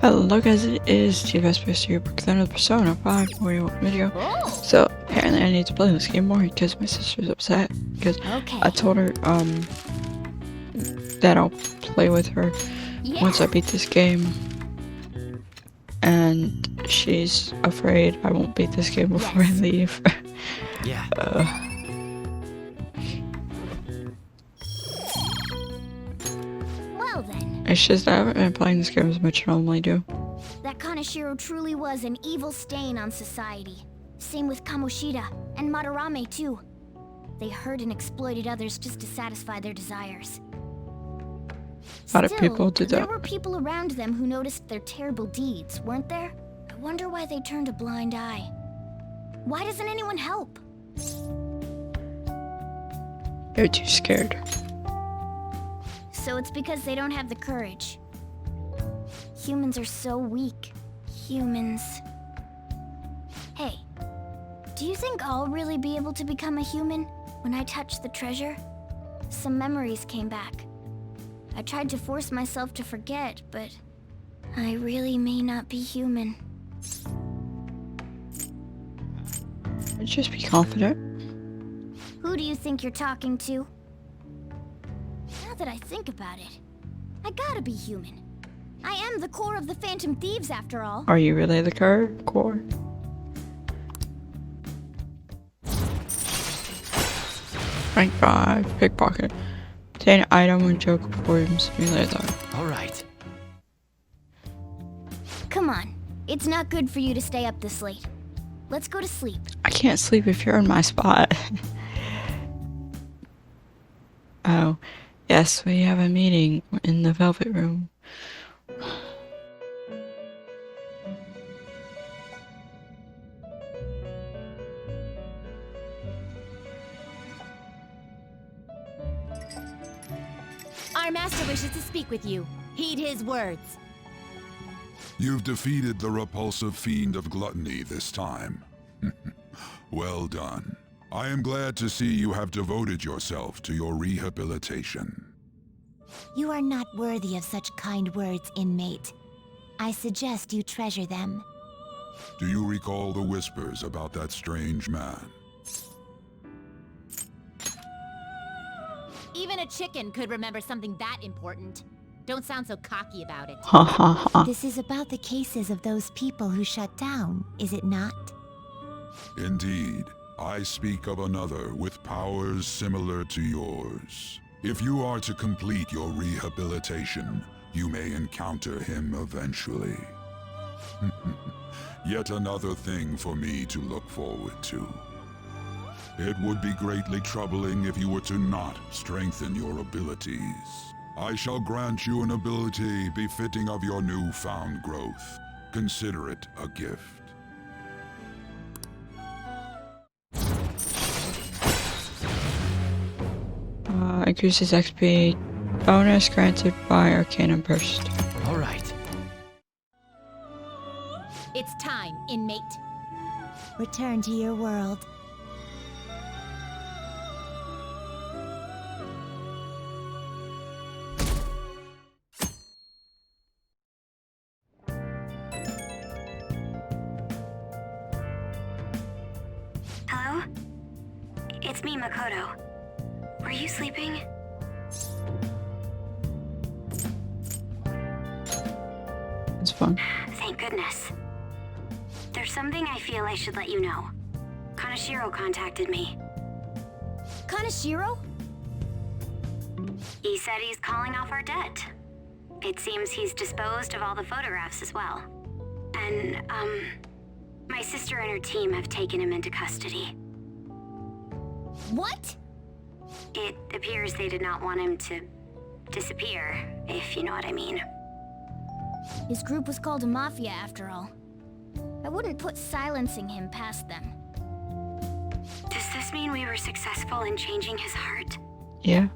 Hello guys, it is Bearstar here back with another Persona 5 video. So apparently I need to play this game more because my sister's upset because I told her that I'll play with her once I beat this game, and she's afraid I won't beat this game before I leave. Well then. It's just I haven't been playing this game as much as I normally do. That Kaneshiro truly was an evil stain on society. Same with Kamoshida and Madarame too. They hurt and exploited others just to satisfy their desires. A lot of people do that. There were people around them who noticed their terrible deeds, weren't there? I wonder why they turned a blind eye. Why doesn't anyone help? They're too scared. So it's because they don't have the courage. Humans are so weak. Humans. Hey, do you think I'll really be able to become a human when I touch the treasure? Some memories came back. I tried to force myself to forget, but I really may not be human. Just be confident. Who do you think you're talking to? Now that I think about it, I gotta be human. I am the core of the Phantom Thieves, after all. Are you really the core? Rank 5, pickpocket. Obtain an item when Joker performs simulator. Alright. Come on. It's not good for you to stay up this late. Let's go to sleep. I can't sleep if you're in my spot. Oh, yes, we have a meeting in the Velvet Room. Our master wishes to speak with you. Heed his words. You've defeated the repulsive fiend of gluttony this time. Well done. I am glad to see you have devoted yourself to your rehabilitation. You are not worthy of such kind words, inmate. I suggest you treasure them. Do you recall the whispers about that strange man? Even a chicken could remember something that important. Don't sound so cocky about it. Ha ha ha. This is about the cases of those people who shut down, is it not? Indeed. I speak of another with powers similar to yours. If you are to complete your rehabilitation, you may encounter him eventually. Yet another thing for me to look forward to. It would be greatly troubling if you were to not strengthen your abilities. I shall grant you an ability befitting of your newfound growth. Consider it a gift. Increases XP bonus granted by Arcana Burst. Alright. It's time, inmate. Return to your world. Hello? It's me, Makoto. Were you sleeping? It's fun. Thank goodness. There's something I feel I should let you know. Kaneshiro contacted me. Kaneshiro? He said he's calling off our debt. It seems he's disposed of all the photographs as well. And, my sister and her team have taken him into custody. What? It appears they did not want him to disappear, if you know what I mean. His group was called a mafia, after all. I wouldn't put silencing him past them. Does this mean we were successful in changing his heart? Yeah.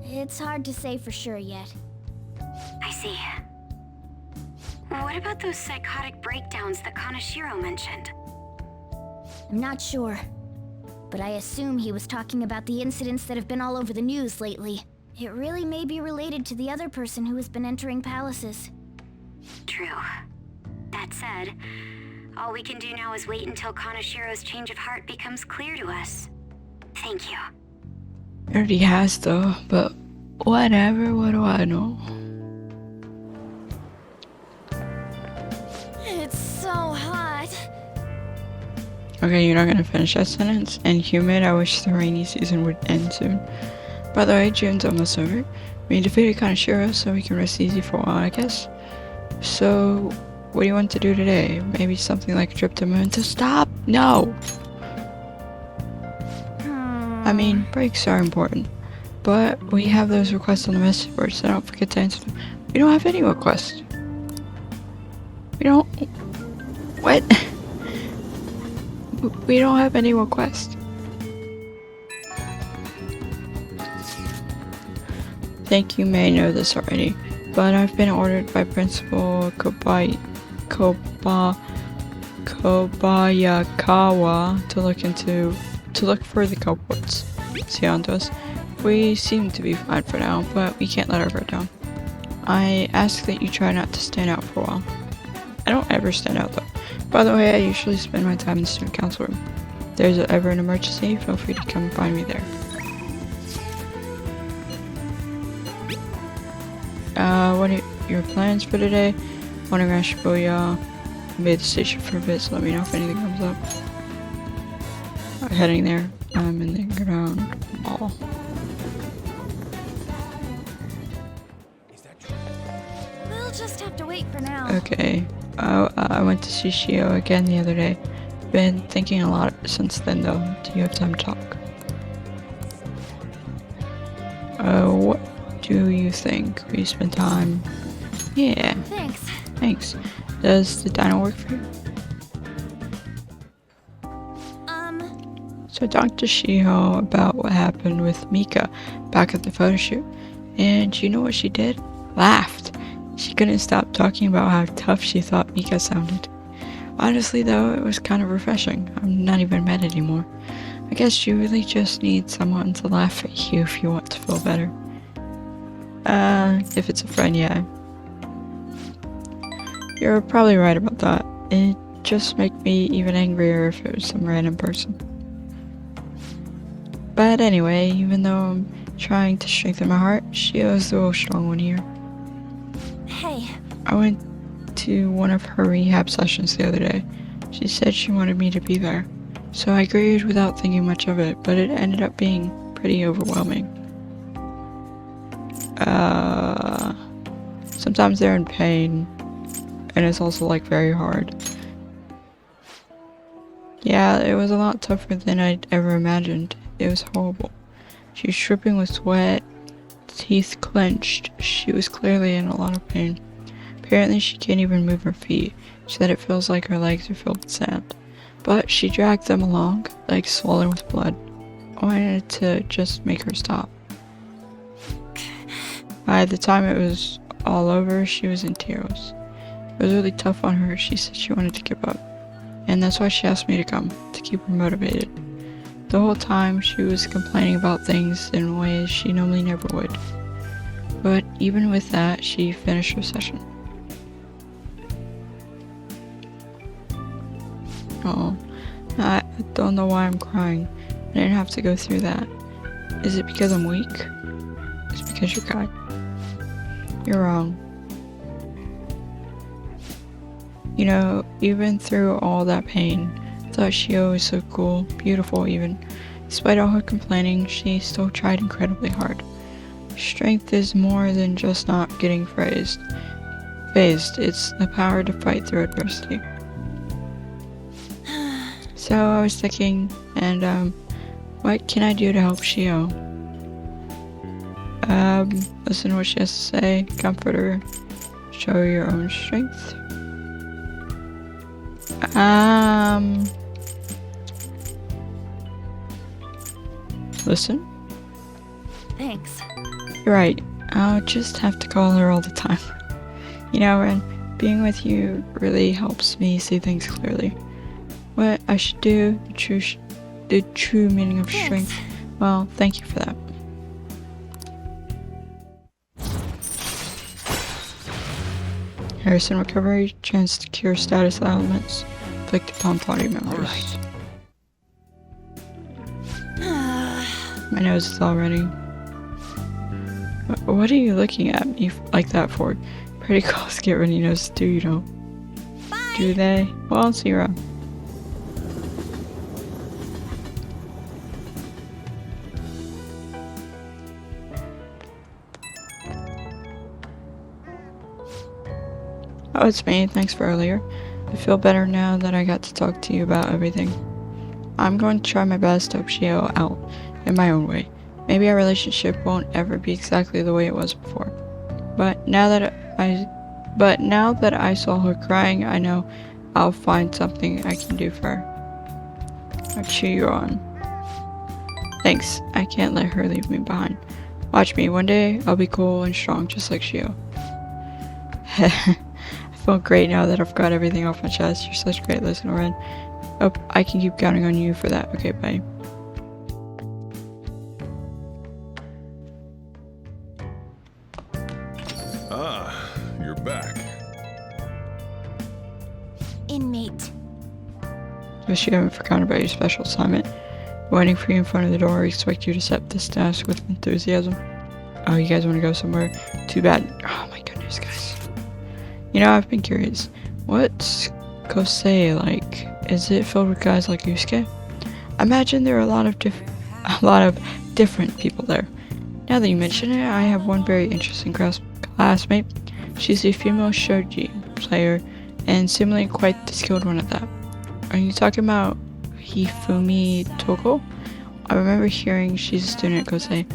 It's hard to say for sure yet. I see. What about those psychotic breakdowns that Kaneshiro mentioned? I'm not sure. But I assume he was talking about the incidents that have been all over the news lately. It really may be related to the other person who has been entering palaces. True. That said, all we can do now is wait until Kanashiro's change of heart becomes clear to us. Thank you. It already has though, but whatever, what do I know? It's so hot. Okay, you're not gonna finish that sentence. And humid, I wish the rainy season would end soon. By the way, June's almost over. We defeated Kanashiro, so we can rest easy for a while, I guess. So, what do you want to do today? Maybe something like a trip to Moon. Stop! No! I mean, breaks are important. But we have those requests on the message board, so don't forget to answer them. We don't have any requests. We don't... What? We don't have any requests. Think you may know this already, but I've been ordered by Principal Kobayakawa to look for the culprits. See on to us. We seem to be fine for now, but we can't let our guard down. I ask that you try not to stand out for a while. I don't ever stand out though. By the way, I usually spend my time in the student council room. If there's ever an emergency, feel free to come find me there. What are your plans for today? Wandering around Shibuya. I'll be at the station for a bit, so let me know if anything comes up. Heading there. I'm in the ground mall. We'll just have to wait for now. Okay. I went to see Shio again the other day. Been thinking a lot since then though. Do you have time to talk? What do you think? We spend time? Yeah. Thanks. Thanks. Does the dino work for you? So I talked to Shiho about what happened with Mika back at the photo shoot. And you know what she did? Laughed. She couldn't stop talking about how tough she thought Mika sounded. Honestly though, it was kind of refreshing. I'm not even mad anymore. I guess you really just need someone to laugh at you if you want to feel better. If it's a friend, yeah. You're probably right about that. It'd just make me even angrier if it was some random person. But anyway, even though I'm trying to strengthen my heart, Shio's the real strong one here. Hey. I went to one of her rehab sessions the other day. She said she wanted me to be there. So I agreed without thinking much of it, but it ended up being pretty overwhelming. Sometimes they're in pain, and it's also like very hard. Yeah, it was a lot tougher than I'd ever imagined. It was horrible. She was dripping with sweat, teeth clenched. She was clearly in a lot of pain. Apparently she can't even move her feet. She said it feels like her legs are filled with sand. But she dragged them along, legs swollen with blood. I wanted to just make her stop. By the time it was all over, she was in tears. It was really tough on her. She said she wanted to give up. And that's why she asked me to come, to keep her motivated. The whole time, she was complaining about things in ways she normally never would. But even with that, she finished her session. Oh, I don't know why I'm crying. I didn't have to go through that. Is it because I'm weak? It's because you're kind. You're wrong. You know, even through all that pain, I thought Shio was so cool, beautiful even. Despite all her complaining, she still tried incredibly hard. Strength is more than just not getting phased. It's the power to fight through adversity. So I was thinking, and what can I do to help Shio? Listen to what she has to say, comfort her, show your own strength. Listen. Thanks. You're right. I'll just have to call her all the time. You know, and being with you really helps me see things clearly. What I should do, the true meaning of strength. Well, thank you for that. Harrison recovery, chance to cure status ailments inflicted upon party members. My nose is all ready. What are you looking at me like that for? Pretty girls get runny noses too, you know. Bye. Do they? Well, I'll see you around. Oh, it's me. Thanks for earlier. I feel better now that I got to talk to you about everything. I'm going to try my best to help Shio out in my own way. Maybe our relationship won't ever be exactly the way it was before. But now that I saw her crying, I know I'll find something I can do for her. I'll cheer you on. Thanks. I can't let her leave me behind. Watch me. One day I'll be cool and strong just like Shio. I feel great now that I've got everything off my chest. You're such a great listener, Ren. Oh, I can keep counting on you for that. Okay, bye. Ah, you're back. Inmate. Wish you haven't forgotten about your special assignment. Waiting for you in front of the door. I expect you to accept this task with enthusiasm. Oh, you guys want to go somewhere? Too bad. Oh my goodness, guys. You know, I've been curious. What's Kosei like? Is it filled with guys like Yusuke? I imagine there are a lot of different people there. Now that you mention it, I have one very interesting classmate. She's a female shogi player, and seemingly quite the skilled one at that. Are you talking about Hifumi Toko? I remember hearing she's a student at Kosei.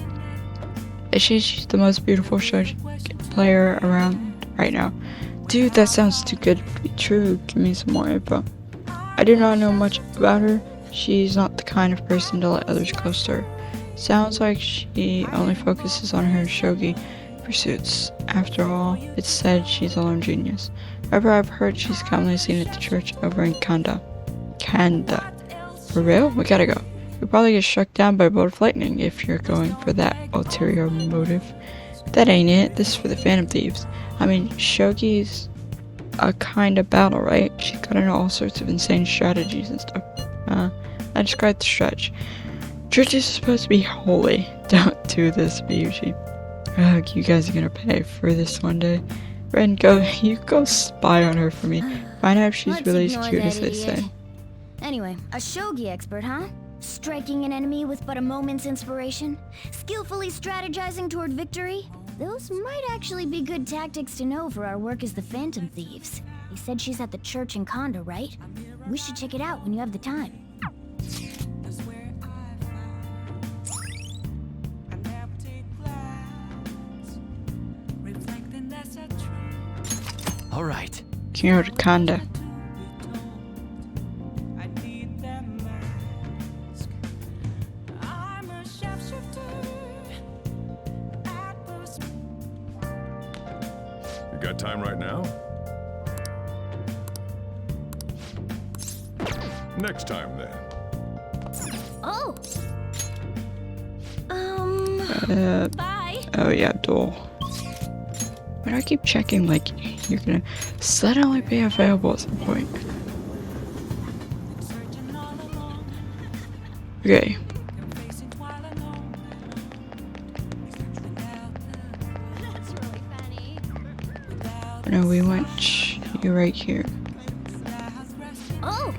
She's the most beautiful shogi player around right now. Dude, that sounds too good to be true. Give me some more info. I do not know much about her. She's not the kind of person to let others close to her. Sounds like she only focuses on her shogi pursuits. After all, it's said she's a lone genius. However, I've heard she's commonly seen at the church over in Kanda. For real? We gotta go. You'll probably get struck down by a bolt of lightning if you're going for that ulterior motive. That ain't it. This is for the Phantom Thieves. I mean, shogi's a kind of battle, right? She's got into all sorts of insane strategies and stuff. That's quite the stretch. Church is supposed to be holy. Don't do this, Miyuchi. Ugh, you guys are gonna pay for this one day. Ren, you go spy on her for me. Find out if she's Let's really as ignore cute that as they idiot. say. Anyway, a shogi expert, huh? Striking an enemy with but a moment's inspiration? Skillfully strategizing toward victory? Those might actually be good tactics to know for our work as the Phantom Thieves. They said she's at the church in Kondo, right? We should check it out when you have the time. All right. Kyoto Kanda. You got time right now? Next time, then. Oh! Bye! Oh yeah, duel. Why do I keep checking like you're gonna suddenly be available at some point? Okay. No, we want you right here. Oh!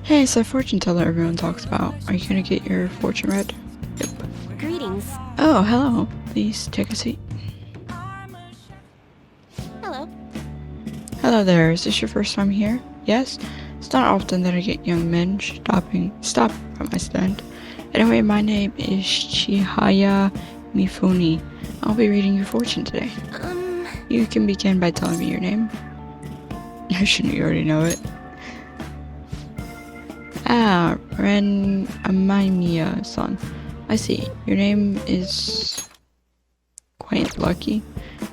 Hey, it's that fortune teller everyone talks about. Are you gonna get your fortune read? Yep. Greetings. Oh, hello. Please take a seat. Hello. Hello there. Is this your first time here? Yes? It's not often that I get young men stop at my stand. Anyway, my name is Chihaya Mifune. I'll be reading your fortune today. You can begin by telling me your name. Shouldn't you already know it? Ah, Ren Amamiya-san. I see. Your name is quite lucky.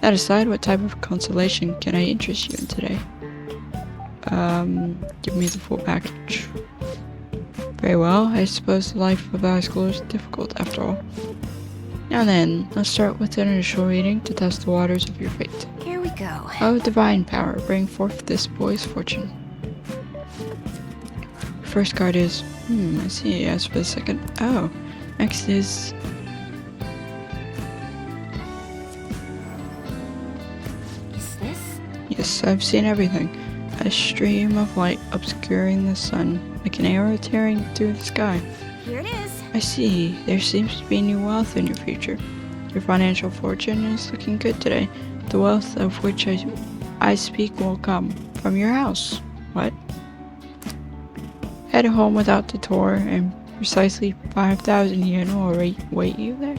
That aside, what type of consolation can I interest you in today? Give me the full package. Very well. I suppose the life of a high schooler is difficult after all. Now then, let's start with an initial reading to test the waters of your fate. Here we go. Oh, divine power, bring forth this boy's fortune. First card is, I see. As for the second, oh, next is. Is this? Yes, I've seen everything. A stream of light obscuring the sun, like an arrow tearing through the sky. Here it is. I see. There seems to be new wealth in your future. Your financial fortune is looking good today. The wealth of which I speak will come from your house. What? Head home without detour, and precisely 5,000 yen will wait you there.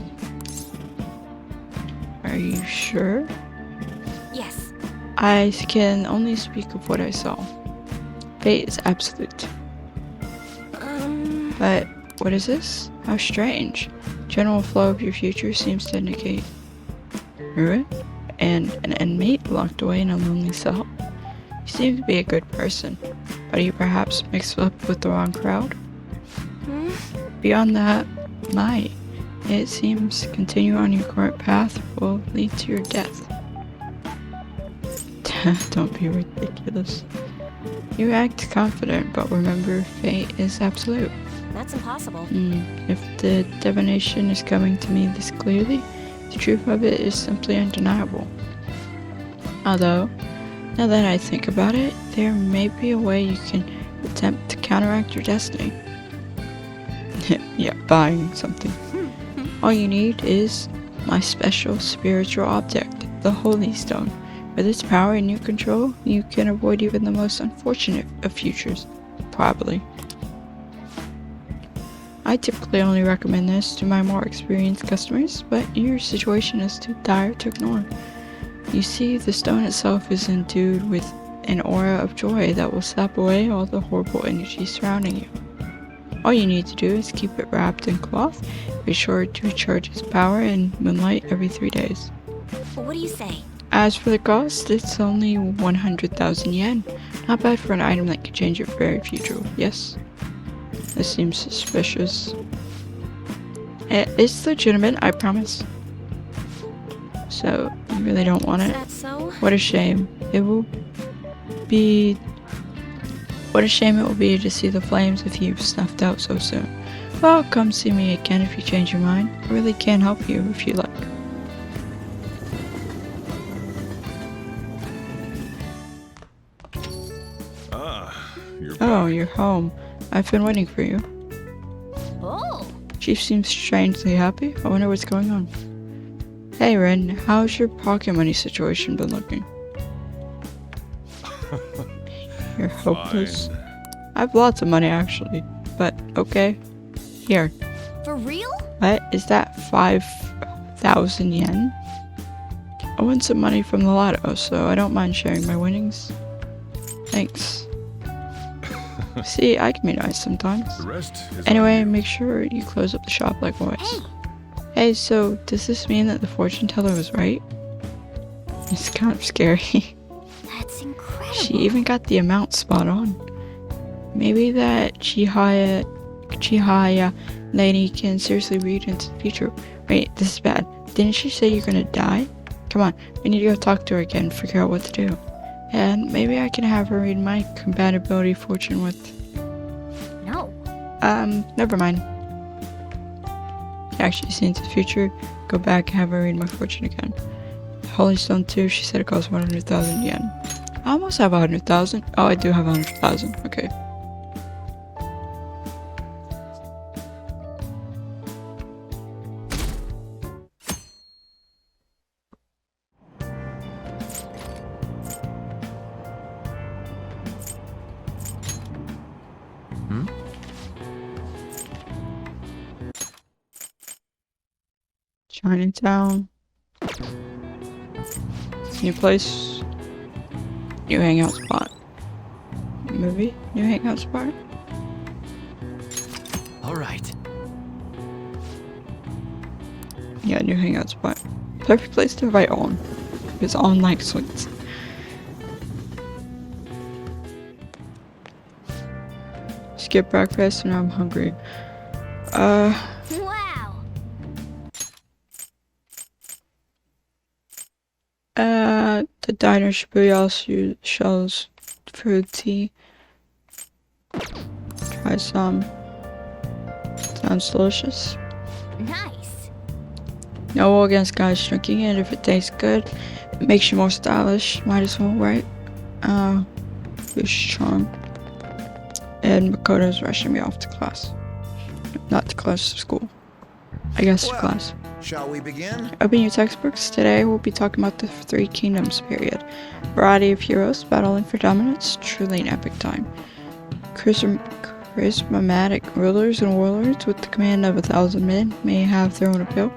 Are you sure? Yes. I can only speak of what I saw. Fate is absolute. But what is this? How strange. General flow of your future seems to indicate ruin and an inmate locked away in a lonely cell. You seem to be a good person, but are you perhaps mixed up with the wrong crowd? Beyond that, it seems continue on your current path will lead to your death. Don't be ridiculous. You act confident, but remember, fate is absolute. That's impossible. If the divination is coming to me this clearly, the truth of it is simply undeniable. Although, now that I think about it, there may be a way you can attempt to counteract your destiny. Yeah, buying something. All you need is my special spiritual object, the Holy Stone. With its power in your control, you can avoid even the most unfortunate of futures. Probably. I typically only recommend this to my more experienced customers, but your situation is too dire to ignore. You see, the stone itself is endued with an aura of joy that will sap away all the horrible energy surrounding you. All you need to do is keep it wrapped in cloth, be sure to charge its power in moonlight every 3 days. What do you say? As for the cost, it's only 100,000 yen. Not bad for an item that could change your very future, yes? This seems suspicious. It's legitimate, I promise. So, you really don't want Is it? that so? What a shame. What a shame it will be to see the flames if you've snuffed out so soon. Well, come see me again if you change your mind. I really can help you if you like. You're Oh, back. you're home. I've been waiting for you. Oh. Chief seems strangely happy. I wonder what's going on. Hey Ren, how's your pocket money situation been looking? You're hopeless. Fine. I have lots of money actually, but okay. Here. For real? What? Is that 5,000 yen? I won some money from the lotto, so I don't mind sharing my winnings. Thanks. See, I can be nice sometimes. The rest is on Anyway, you. make sure you close up the shop like always. Hey. Hey, so does this mean that the fortune teller was right? It's kind of scary. That's incredible. She even got the amount spot on. Maybe that Chihaya lady can seriously read into the future. Wait, this is bad. Didn't she say you're gonna die? Come on, we need to go talk to her again and figure out what to do. And maybe I can have her read my compatibility fortune with... No. Never mind. Actually, see into the future, go back and have her read my fortune again. Holy Stone 2, she said it costs 100,000 yen. I almost have 100,000. Oh, I do have 100,000. Okay. Chinatown. New place. New hangout spot. Movie. New hangout spot. All right. Yeah, new hangout spot. Perfect place to invite on. Because on like sweets. Skip breakfast and I'm hungry. Wow. The diner Shibuya sells fruit tea. Try some. Sounds delicious. Nice. No war against guys drinking it. If it tastes good, it makes you more stylish. Might as well, right? This charm. And Makoto's rushing me off to class. Not to class, to school. I guess to Well, class. Shall we begin? Open your textbooks. Today we'll be talking about the Three Kingdoms period. Variety of heroes battling for dominance. Truly an epic time. Charismatic rulers and warlords with the command of 1,000 men may have their own appeal.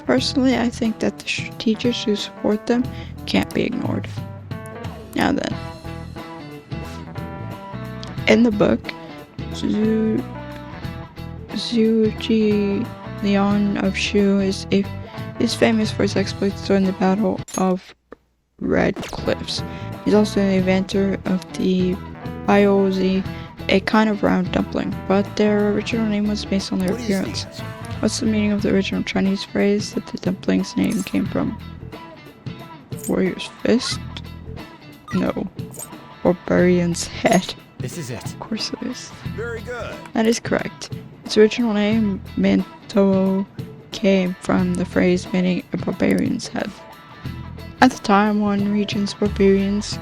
Personally, I think that the strategists who support them can't be ignored. Now then. In the book, Zhuge Liang of Shu is famous for his exploits during the Battle of Red Cliffs. He's also the inventor of the Biozi, a kind of round dumpling, but their original name was based on their What do you appearance. think? What's the meaning of the original Chinese phrase that the dumpling's name came from? Warrior's fist? No. Barbarian's head. This is it. Of course it is. Very good. That is correct. Its original name, Mantou, came from the phrase meaning a barbarian's head. At the time, one region's barbarians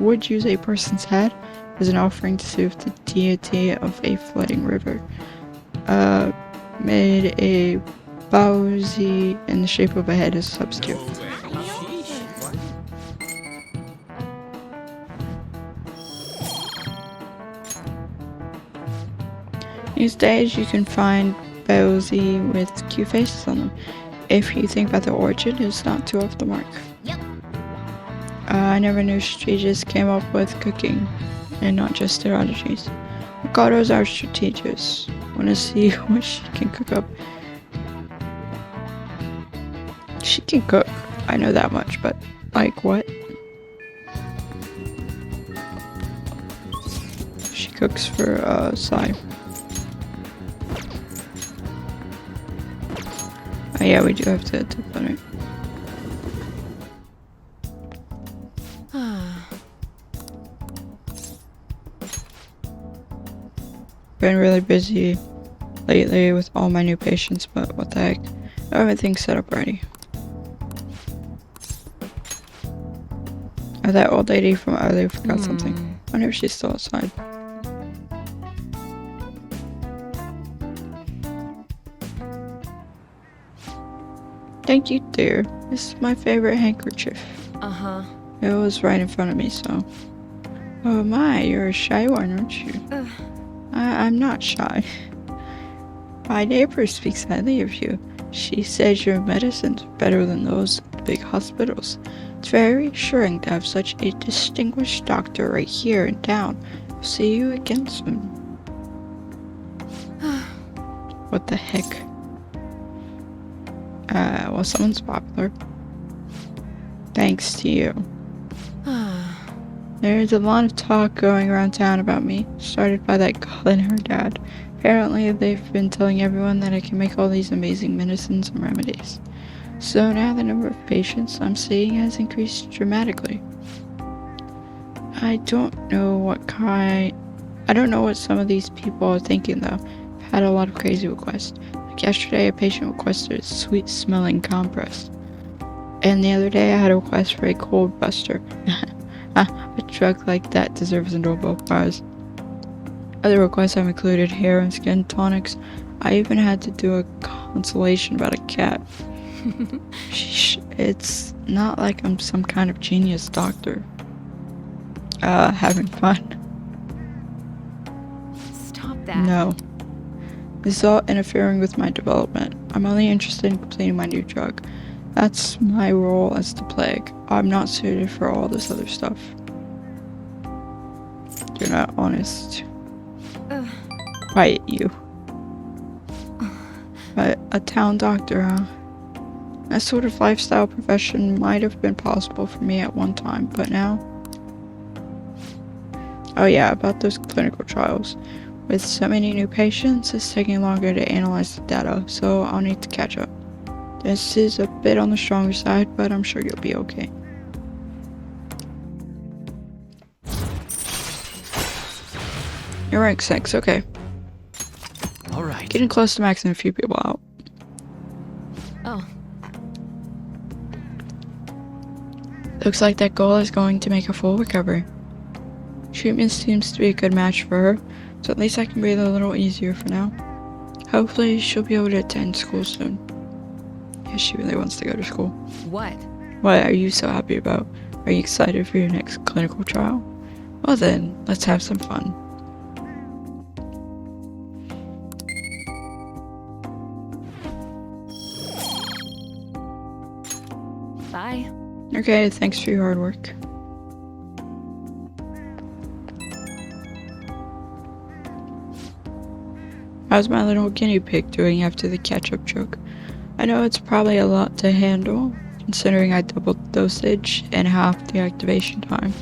would use a person's head as an offering to soothe the deity of a flooding river. Made a baozi in the shape of a head as a substitute. These days you can find baozi with cute faces on them. If you think about the origin, it's not too off the mark. Yep. I never knew strategists came up with cooking and not just strategies. Mikoto's our strategist. Wanna see what she can cook up? She can cook. I know that much, but like what? She cooks for Sai. Oh yeah, we do have to tip on it. Been really busy lately with all my new patients, but what the heck. Everything's set up ready. Oh, that old lady from earlier forgot something. I wonder if she's still outside. Thank you, dear. This is my favorite handkerchief. Uh-huh. It was right in front of me, so. Oh my, you're a shy one, aren't you? I'm not shy. My neighbor speaks highly of you. She says your medicine's better than those at the big hospitals. It's very reassuring to have such a distinguished doctor right here in town. I'll see you again soon. What the heck? Well, someone's popular. Thanks to you. There's a lot of talk going around town about me, started by that girl and her dad. Apparently, they've been telling everyone that I can make all these amazing medicines and remedies. So now the number of patients I'm seeing has increased dramatically. I don't know what some of these people are thinking though. I've had a lot of crazy requests. Like yesterday, a patient requested a sweet-smelling compress. And the other day, I had a request for a cold buster. A drug like that deserves a Nobel Prize. Other requests have included hair and skin tonics. I even had to do a consultation about a cat. It's not like I'm some kind of genius doctor. Having fun. Stop that. No. This is all interfering with my development. I'm only interested in completing my new drug. That's my role as the plague. I'm not suited for all this other stuff. You're not honest. Quiet, you. But a town doctor, huh? That sort of lifestyle profession might have been possible for me at one time, but now... Oh yeah, about those clinical trials. With so many new patients, it's taking longer to analyze the data, so I'll need to catch up. This is a bit on the stronger side, but I'm sure you'll be okay. You're rank 6, okay. All right. Getting close to maxing a few people out. Oh, Looks like that goal is going to make a full recovery. Treatment seems to be a good match for her, so at least I can breathe a little easier for now. Hopefully she'll be able to attend school soon. Yeah, she really wants to go to school. what? What are you so happy about? Are you excited for your next clinical trial? Well then, let's have some fun. Bye. Okay, thanks for your hard work. How's my little guinea pig doing after the ketchup joke? I know it's probably a lot to handle, considering I doubled the dosage and half the activation time.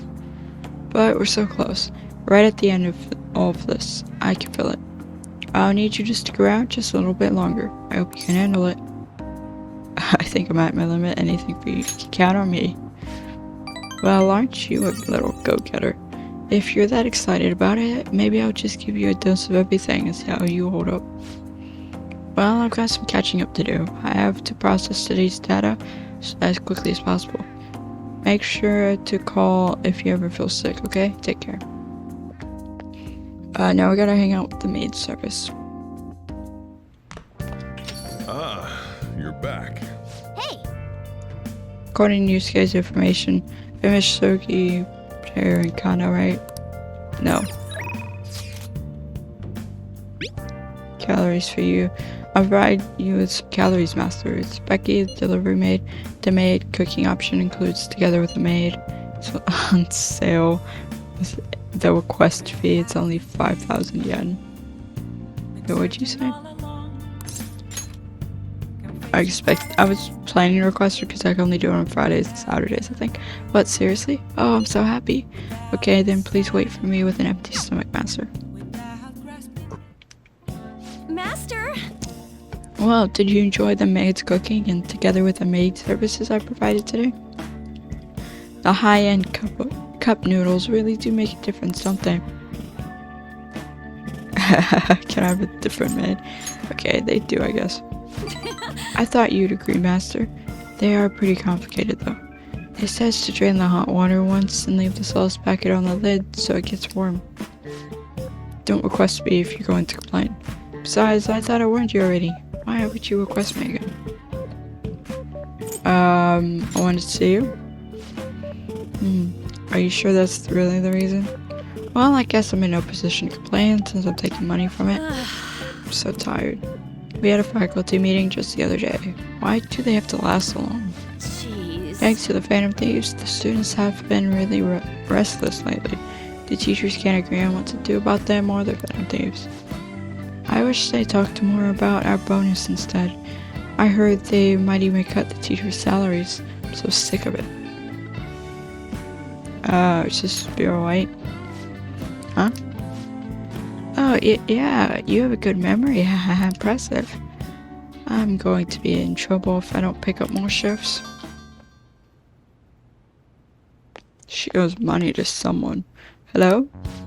But we're so close. Right at the end of all of this, I can feel it. I'll need you to stick around just a little bit longer. I hope you can handle it. I think I'm at my limit. Anything for you. You can count on me. Well, aren't you a little go-getter? If you're that excited about it, maybe I'll just give you a dose of everything and see how you hold up. Well, I've got some catching up to do. I have to process today's data as quickly as possible. Make sure to call if you ever feel sick, okay? Take care. Now we gotta hang out with the maid service. Ah, you're back. Hey, According to Yusuke's information, finished Soki, Chair, and Kana, right? No. Calories for you. I'll provide you with some calories, Master. It's Becky, the delivery maid. The maid cooking option includes together with the maid. It's on sale. With the request fee, it's only 5,000 yen. Okay, what'd you say? I was planning to request it because I can only do it on Fridays and Saturdays, I think. What, seriously? Oh, I'm so happy. Okay, then please wait for me with an empty stomach, Master. Master! Well, did you enjoy the maid's cooking and together with the maid services I provided today? The high-end cup noodles really do make a difference, don't they? Can I have a different maid? Okay, they do, I guess. I thought you'd agree, Master. They are pretty complicated, though. It says to drain the hot water once and leave the sauce packet on the lid so it gets warm. Don't request me if you're going to complain. Besides, I thought I warned you already. Why would you request me again? I wanted to see you. Are you sure that's really the reason? Well, I guess I'm in no position to complain since I'm taking money from it. I'm so tired. We had a faculty meeting just the other day. Why do they have to last so long? Jeez. Thanks to the Phantom Thieves, the students have been really restless lately. The teachers can't agree on what to do about them or the Phantom Thieves. I wish they talked more about our bonus instead. I heard they might even cut the teachers' salaries. I'm so sick of it. It's just be alright. Huh? Oh, yeah, you have a good memory. Impressive. I'm going to be in trouble if I don't pick up more shifts. She owes money to someone. Hello?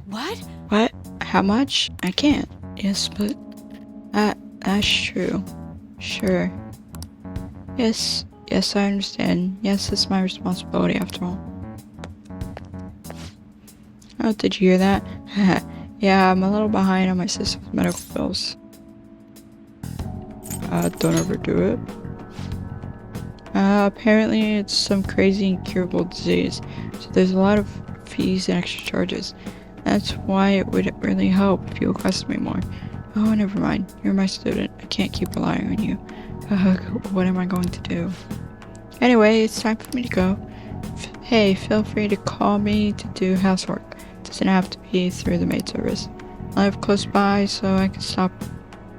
What? What? How much? I can't. Yes, but that's true. Sure. Yes, I understand. Yes, it's my responsibility after all. Oh, did you hear that? Yeah, I'm a little behind on my sister's medical bills. Don't overdo it. Apparently it's some crazy incurable disease, so there's a lot of fees and extra charges. That's why it would really help if you requested me more. Oh, never mind. You're my student. I can't keep relying on you. What am I going to do? Anyway, it's time for me to go. Hey, feel free to call me to do housework. Doesn't have to be through the maid service. I live close by, so I can stop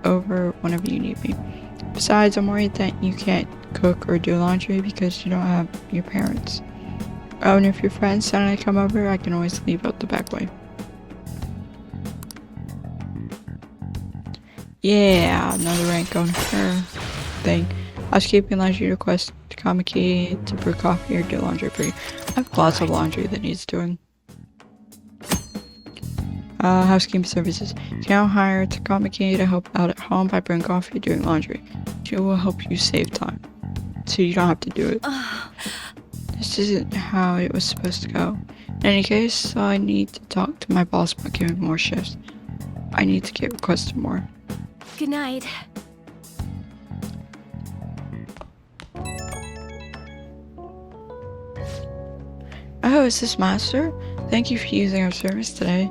over whenever you need me. Besides, I'm worried that you can't cook or do laundry because you don't have your parents. Oh, and if your friends suddenly come over, I can always leave out the back way. Yeah, another rank on her thing. Housekeeping allows you to request Kamiki to brew coffee or do laundry for you. I have lots of laundry that needs doing. Housekeeping services. You can now hire Takamaki to help out at home by brewing coffee or doing laundry. She will help you save time, so you don't have to do it. This isn't how it was supposed to go. In any case, I need to talk to my boss about giving more shifts. I need to get requested more. Good night. Oh, is this Master? Thank you for using our service today.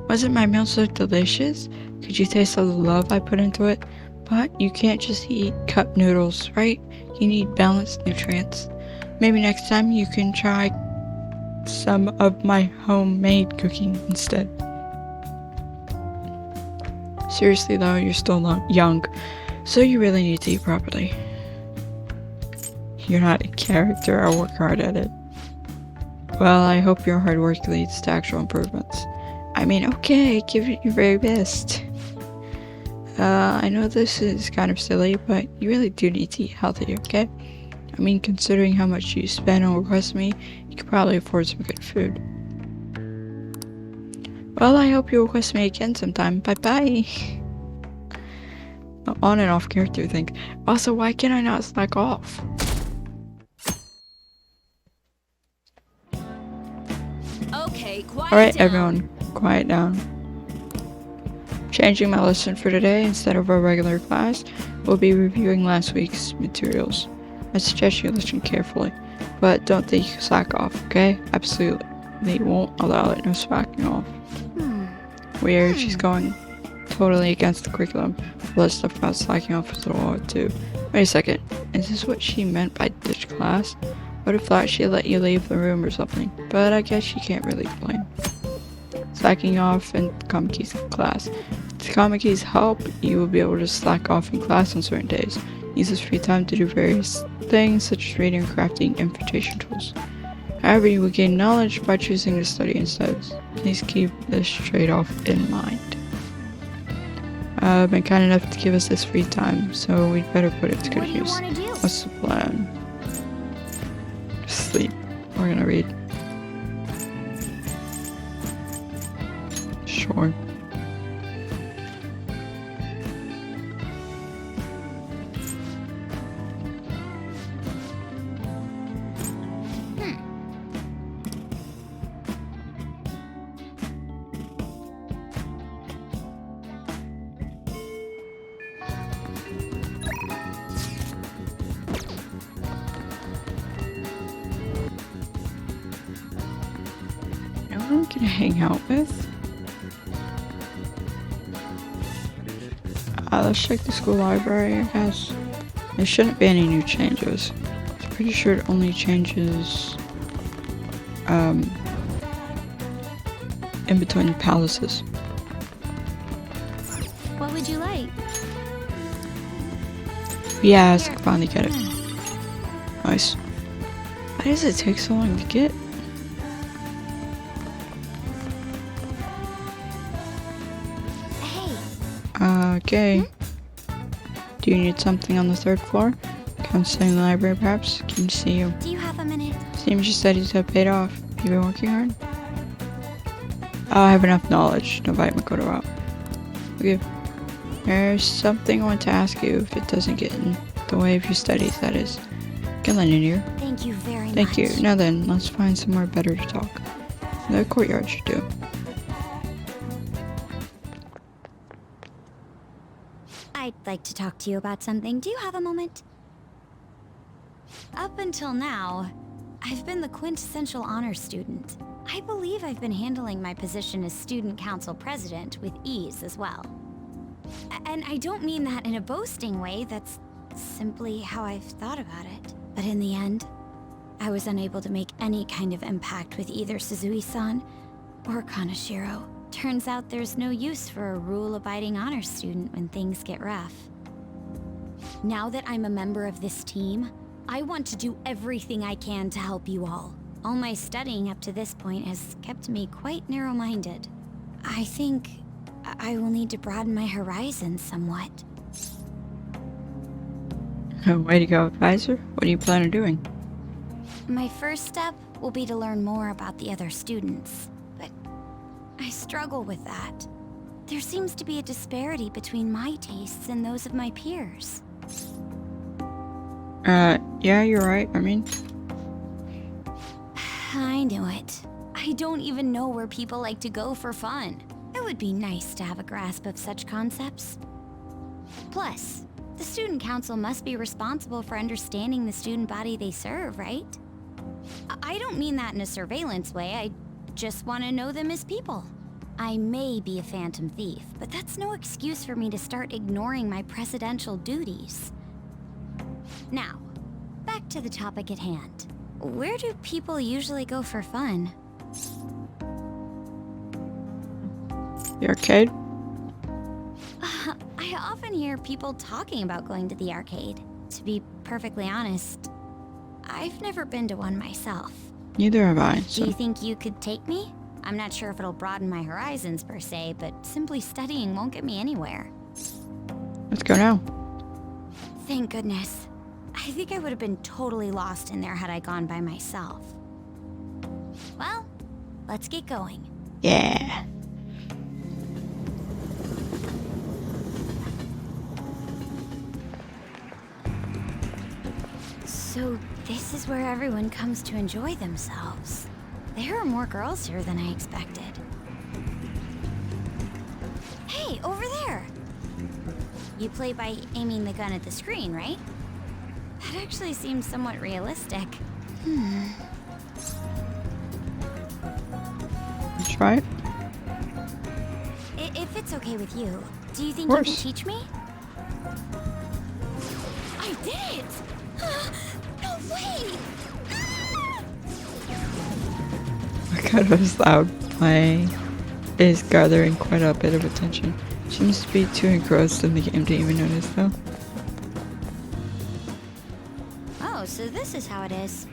Wasn't my meal so delicious? Could you taste all the love I put into it? But you can't just eat cup noodles, right? You need balanced nutrients. Maybe next time you can try some of my homemade cooking instead. Seriously though, you're still not young, so you really need to eat properly. You're not a character, I'll work hard at it. Well, I hope your hard work leads to actual improvements. I mean, okay, give it your very best. I know this is kind of silly, but you really do need to eat healthy, okay? I mean, considering how much you spend on requesting me, you could probably afford some good food. Well, I hope you'll request me again sometime. Bye-bye. On and off character thing. Also, why can I not slack off? Okay, quiet Alright, down. everyone, quiet down. Changing my lesson for today, instead of our regular class, we'll be reviewing last week's materials. I suggest you listen carefully, but don't think you slack off, okay? Absolutely. They won't allow it, no slacking off. Weird, she's going totally against the curriculum. All that stuff about slacking off is a little odd too. Wait a second, is this what she meant by ditch class? Would have thought she'd let you leave the room or something, but I guess she can't really complain. Slacking off in Kamaki's class. With Kamaki's help, you will be able to slack off in class on certain days. Use this free time to do various things such as reading, crafting, and invitation tools. However, you will gain knowledge by choosing to study instead. Please keep this trade-off in mind. Been kind enough to give us this free time, so we'd better put it to good What do you use. want to do? What's the plan? Sleep. We're gonna read. Sure. You know who I'm gonna hang out with? Let's check the school library, I guess. There shouldn't be any new changes. I'm pretty sure it only changes in between palaces. What would you like? Yes, I can finally get it. Nice. Why does it take so long to get? Hey, Okay. Do you need something on the third floor? Come stay in the library, perhaps? Can see you. do you have a minute? Seems your studies have paid off. You been working hard? I have enough knowledge to invite Makoto out. Okay. There's something I want to ask you if it doesn't get in the way of your studies, that is. Can lend in here. Thank you very much. Thank you. Now then, let's find somewhere better to talk. The courtyard should do. I'd like to talk to you about something. Do you have a moment? Up until now, I've been the quintessential honor student. I believe I've been handling my position as student council president with ease as well. And I don't mean that in a boasting way, that's simply how I've thought about it. But in the end, I was unable to make any kind of impact with either Suzui-san or Kanashiro. Turns out there's no use for a rule-abiding honor student when things get rough. Now that I'm a member of this team, I want to do everything I can to help you all. All my studying up to this point has kept me quite narrow-minded. I think I will need to broaden my horizons somewhat. Oh, way to go, advisor. What do you plan on doing? My first step will be to learn more about the other students, but I struggle with that. There seems to be a disparity between my tastes and those of my peers. Yeah, you're right. I mean, I knew it. I don't even know where people like to go for fun. It would be nice to have a grasp of such concepts. Plus, the student council must be responsible for understanding the student body they serve, right? I don't mean that in a surveillance way. I just want to know them as people. I may be a phantom thief, but that's no excuse for me to start ignoring my presidential duties. Now, back to the topic at hand. Where do people usually go for fun? the arcade. I often hear people talking about going to the arcade. To be perfectly honest, I've never been to one myself. Neither have I. Do So you think you could take me? I'm not sure if it'll broaden my horizons per se, but simply studying won't get me anywhere. let's go now. Thank goodness. I think I would have been totally lost in there had I gone by myself. Well, let's get going. Yeah. So this is where everyone comes to enjoy themselves. There are more girls here than I expected. Hey, over there! You play by aiming the gun at the screen, right? That actually seems somewhat realistic. Let's try it. If it's okay with you, do you think Of you can course. teach me? I did it! No way! Look at this loud playing is gathering quite a bit of attention. Seems to be too engrossed in the game to even notice though. Oh, so this is how it is.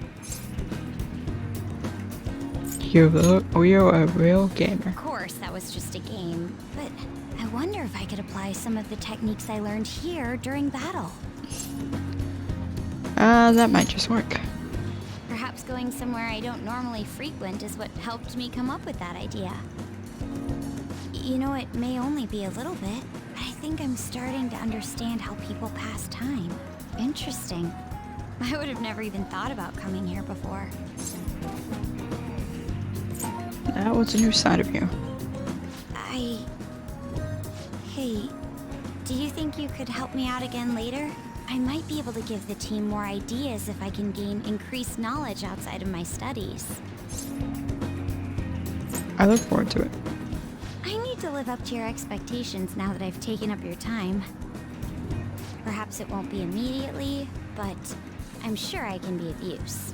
You're a real gamer. Of course, that was just a game, but I wonder if I could apply some of the techniques I learned here during battle. That might just work. Perhaps going somewhere I don't normally frequent is what helped me come up with that idea. You know, it may only be a little bit, but I think I'm starting to understand how people pass time. Interesting. I would have never even thought about coming here before. That was a new side of you. Hey, do you think you could help me out again later? I might be able to give the team more ideas if I can gain increased knowledge outside of my studies. I look forward to it. I need to live up to your expectations now that I've taken up your time. Perhaps it won't be immediately, but I'm sure I can be of use.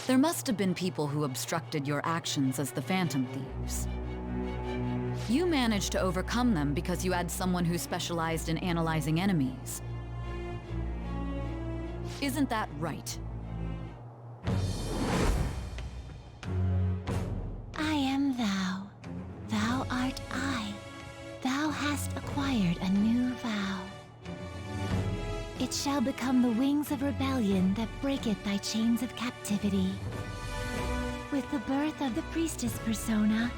There must have been people who obstructed your actions as the Phantom Thieves. You managed to overcome them because you had someone who specialized in analyzing enemies. Isn't that right? I am thou. Thou art I. Thou hast acquired a new vow. It shall become the wings of rebellion that breaketh thy chains of captivity. With the birth of the priestess persona,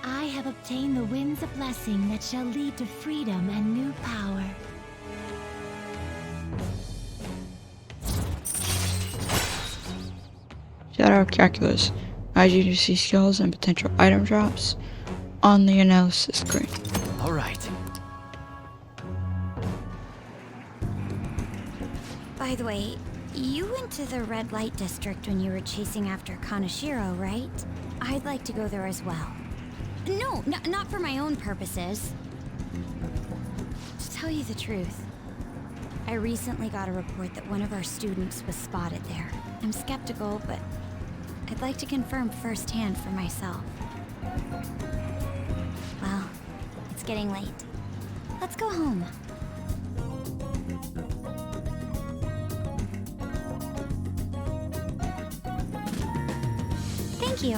I have obtained the winds of blessing that shall lead to freedom and new power. Shout out calculus. IGDC skills and potential item drops on the analysis screen. All right. By the way, you went to the red light district when you were chasing after Kanashiro, right? I'd like to go there as well. No, not for my own purposes. To tell you the truth, I recently got a report that one of our students was spotted there. I'm skeptical, but I'd like to confirm firsthand for myself. Well, it's getting late. Let's go home. Thank you.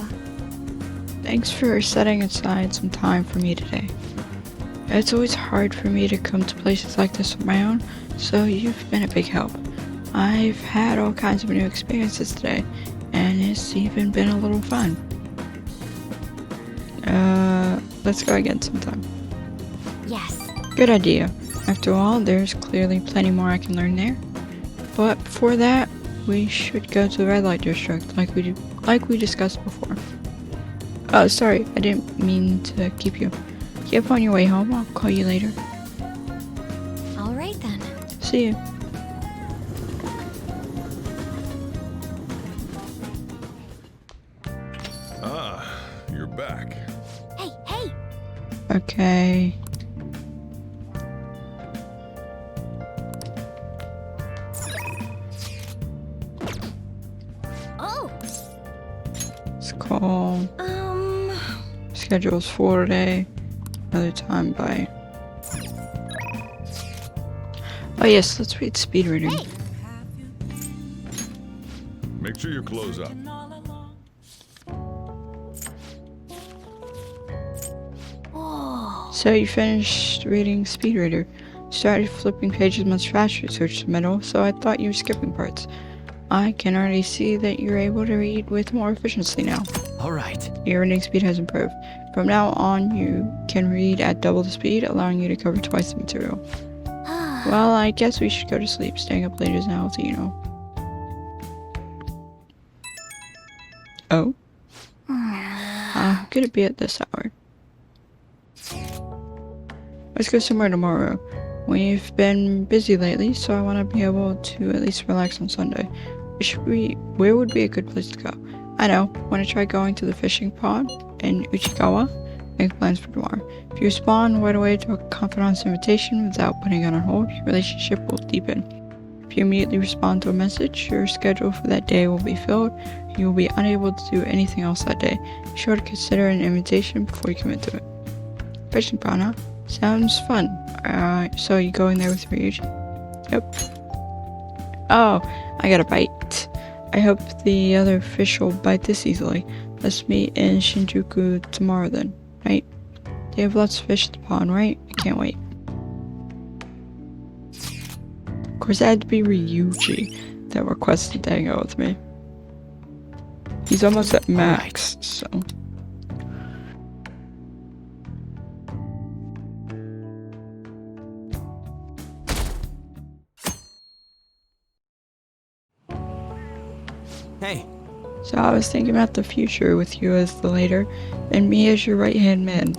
Thanks for setting aside some time for me today. It's always hard for me to come to places like this on my own, so you've been a big help. I've had all kinds of new experiences today, and it's even been a little fun. Let's go again sometime. Yes. Good idea. After all, there's clearly plenty more I can learn there. But before that, we should go to the red light district like we discussed before. Oh, sorry, I didn't mean to keep you. Keep on your way home. I'll call you later. All right then. See you. Ah, you're back. Hey, hey! Okay. Oh! Let's call. Schedules for today. Another time by. Oh yes, let's read speed reading. Hey! Make sure your clothes up. Whoa. So you finished reading speed reader. Started flipping pages much faster towards the middle, so I thought you were skipping parts. I can already see that you're able to read with more efficiency now. All right. Your reading speed has improved. From now on, you can read at double the speed, allowing you to cover twice the material. Well, I guess we should go to sleep. Staying up late isn't healthy, you know. Oh? How could it be at this hour? Let's go somewhere tomorrow. We've been busy lately, so I want to be able to at least relax on Sunday. Where would be a good place to go? I know. Want to try going to the fishing pond in Uchikawa? Make plans for tomorrow. If you respond right away to a confidant's invitation without putting it on hold, your relationship will deepen. If you immediately respond to a message, your schedule for that day will be filled, and you will be unable to do anything else that day. Be sure to consider an invitation before you commit to it. Fishing pond, huh? Sounds fun. So you going there with Ryuji? Yep. Oh, I got a bite. I hope the other fish will bite this easily. Let's meet in Shinjuku tomorrow then, right? They have lots of fish at the pond, right? I can't wait. Of course, it had to be Ryuji that requested to hang out with me. He's almost at max, so... Hey. So I was thinking about the future with you as the leader, and me as your right-hand man.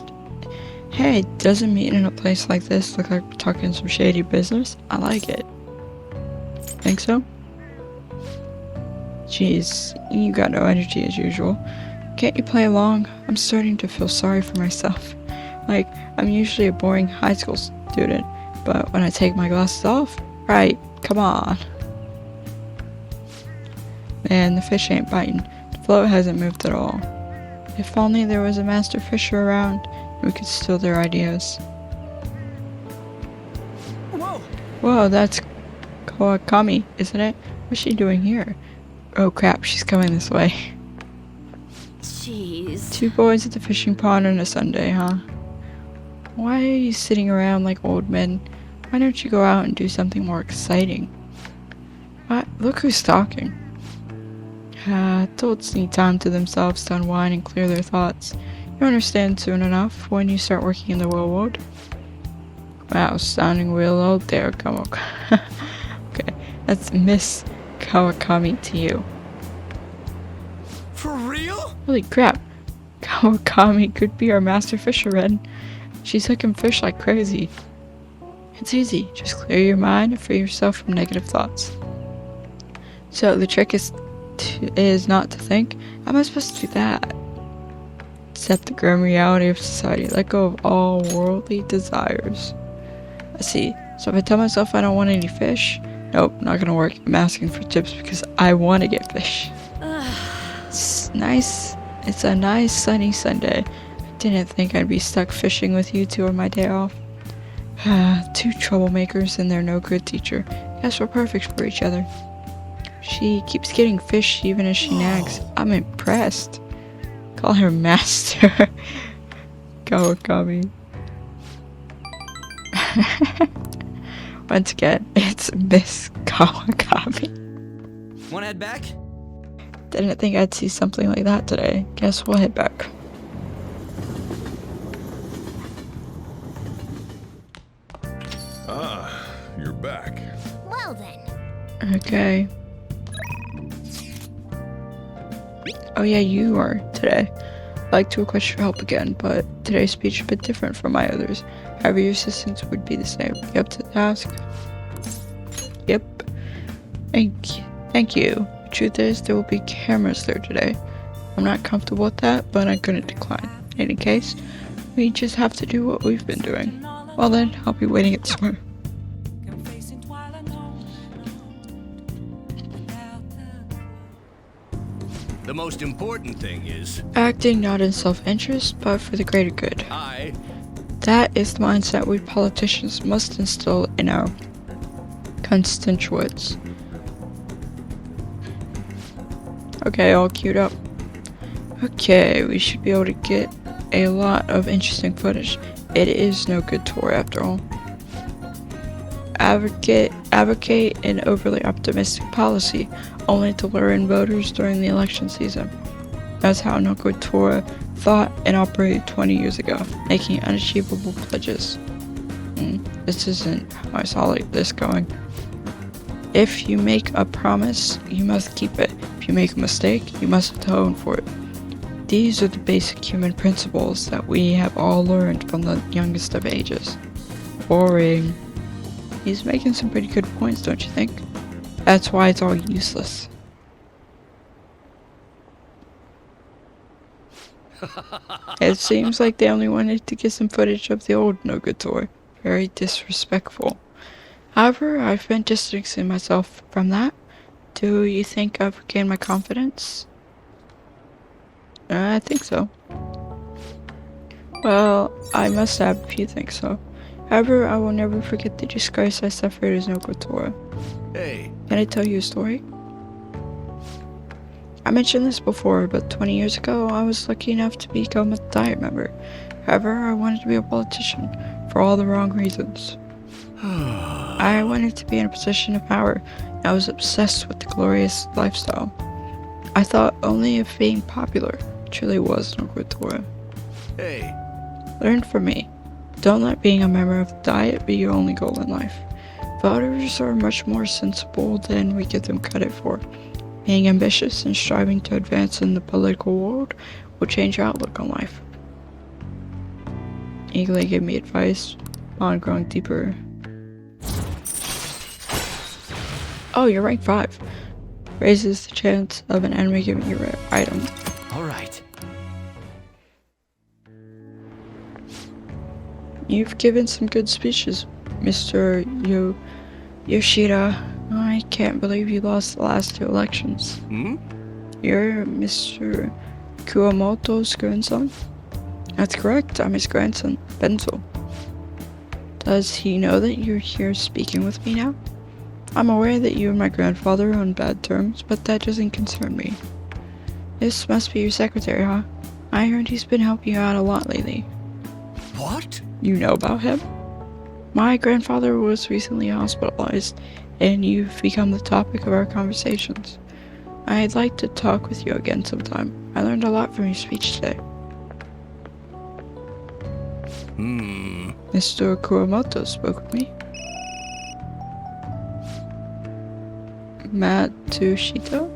Hey, doesn't meeting in a place like this look like we're talking some shady business? I like it. Think so? Jeez, you got no energy as usual. Can't you play along? I'm starting to feel sorry for myself. Like, I'm usually a boring high school student, but when I take my glasses off, right, come on. Man, the fish ain't biting. The float hasn't moved at all. If only there was a master fisher around, we could steal their ideas. Whoa! Whoa, that's Kawakami, isn't it? What's she doing here? Oh crap, she's coming this way. Jeez. 2 boys at the fishing pond on a Sunday, huh? Why are you sitting around like old men? Why don't you go out and do something more exciting? What? Look who's talking. Adults need time to themselves to unwind and clear their thoughts. You'll understand soon enough when you start working in the real world. Wow, sounding real old there, Kawakami. Okay, that's Miss Kawakami to you. For real? Holy crap, Kawakami could be our master fisherman. She's hooking fish like crazy. It's easy, just clear your mind and free yourself from negative thoughts. So the trick is not to think, how am I supposed to do that? Accept the grim reality of society, let go of all worldly desires. I see, so if I tell myself I don't want any fish, nope, not gonna work. I'm asking for tips because I want to get fish. It's a nice sunny Sunday. I didn't think I'd be stuck fishing with you two on my day off. 2 troublemakers and their no good teacher. Guess we're perfect for each other. She keeps getting fish even as she nags. I'm impressed. call her Master Kawakami. Once again, it's Miss Kawakami. Wanna head back? Didn't think I'd see something like that today. Guess we'll head back. Ah, you're back. Well then. Okay. Oh yeah, you are today. I'd like to request your help again, but today's speech is a bit different from my others. However, your assistance would be the same. You up to the task? Yep. Thank you. The truth is, there will be cameras there today. I'm not comfortable with that, but I couldn't decline. In any case, we just have to do what we've been doing. Well then, I'll be waiting at the door. The most important thing is Acting not in self-interest, but for the greater good. That is the mindset we politicians must instill in our constituents. Okay, all queued up. Okay, we should be able to get a lot of interesting footage. It is no good tour after all. Advocate an overly optimistic policy, only to lure in voters during the election season. That's how no good tour thought and operated 20 years ago, making unachievable pledges. This isn't how I saw this going. If you make a promise, you must keep it. If you make a mistake, you must atone for it. These are the basic human principles that we have all learned from the youngest of ages. Boring. He's making some pretty good points, don't you think? That's why it's all useless. It seems like they only wanted to get some footage of the old no good tour. Very disrespectful. However, I've been distancing myself from that. Do you think I've gained my confidence? I think so. Well, I must have if you think so. However, I will never forget the disgrace I suffered as no good tour. Hey. Can I tell you a story? I mentioned this before, but 20 years ago, I was lucky enough to become a Diet member. However, I wanted to be a politician for all the wrong reasons. I wanted to be in a position of power, and I was obsessed with the glorious lifestyle. I thought only if being popular truly was no good tour. Hey. Learn from me. Don't let being a member of the Diet be your only goal in life. Voters are much more sensible than we give them credit for. Being ambitious and striving to advance in the political world will change your outlook on life. Eagerly gave me advice on growing deeper. Oh, you're rank 5. Raises the chance of an enemy giving you a rare item. Alright. You've given some good speeches, Mr. Yoshida. I can't believe you lost the last 2 elections. You're Mr. Kuwamoto's grandson? That's correct, I'm his grandson, Benzo. Does he know that you're here speaking with me now? I'm aware that you and my grandfather are on bad terms, but that doesn't concern me. This must be your secretary, huh? I heard he's been helping you out a lot lately. What? You know about him? My grandfather was recently hospitalized, and you've become the topic of our conversations. I'd like to talk with you again sometime. I learned a lot from your speech today. Mr. Kuwamoto spoke with me. Matsushito?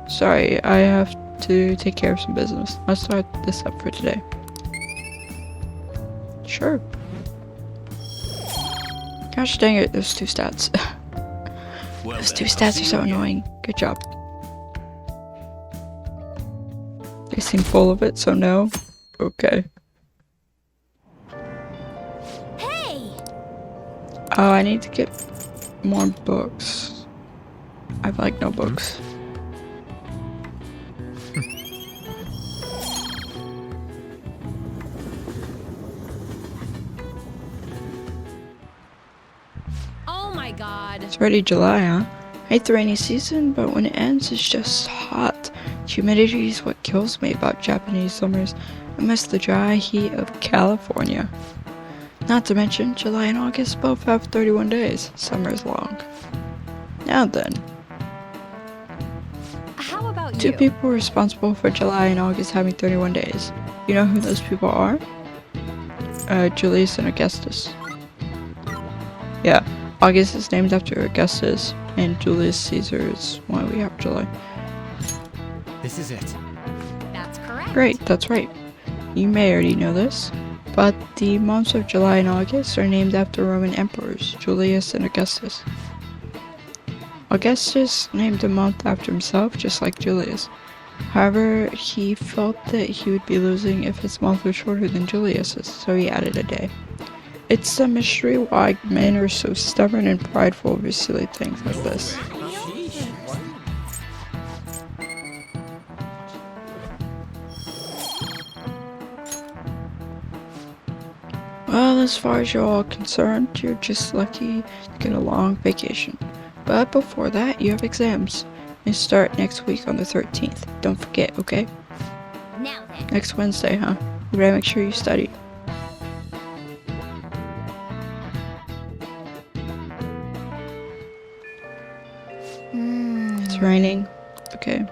Sorry, I have to take care of some business. Let's start this up for today. Sure. Gosh dang it, those 2 stats. Those 2 stats are so annoying. Good job. They seem full of it, so no. Okay. Hey! Oh, I need to get more books. I like no books. Oh my god. It's already July, huh? I hate the rainy season, but when it ends, it's just hot. It's humidity is what kills me about Japanese summers. I miss the dry heat of California. Not to mention, July and August both have 31 days. Summer is long. Now then, How about two you? people responsible for July and August having 31 days. You know who those people are? Julius and Augustus. Yeah, August is named after Augustus, and Julius Caesar is why we have July. This is it. That's correct. Great, that's right. You may already know this, but the months of July and August are named after Roman emperors, Julius and Augustus. Augustus named a month after himself, just like Julius. However, he felt that he would be losing if his month was shorter than Julius's, so he added a day. It's a mystery why men are so stubborn and prideful over silly things like this. Well, as far as you're all concerned, you're just lucky to get a long vacation. But before that, you have exams. They start next week on the 13th. Don't forget, okay? Now then. Next Wednesday, huh? You better make sure you study. It's raining. Okay.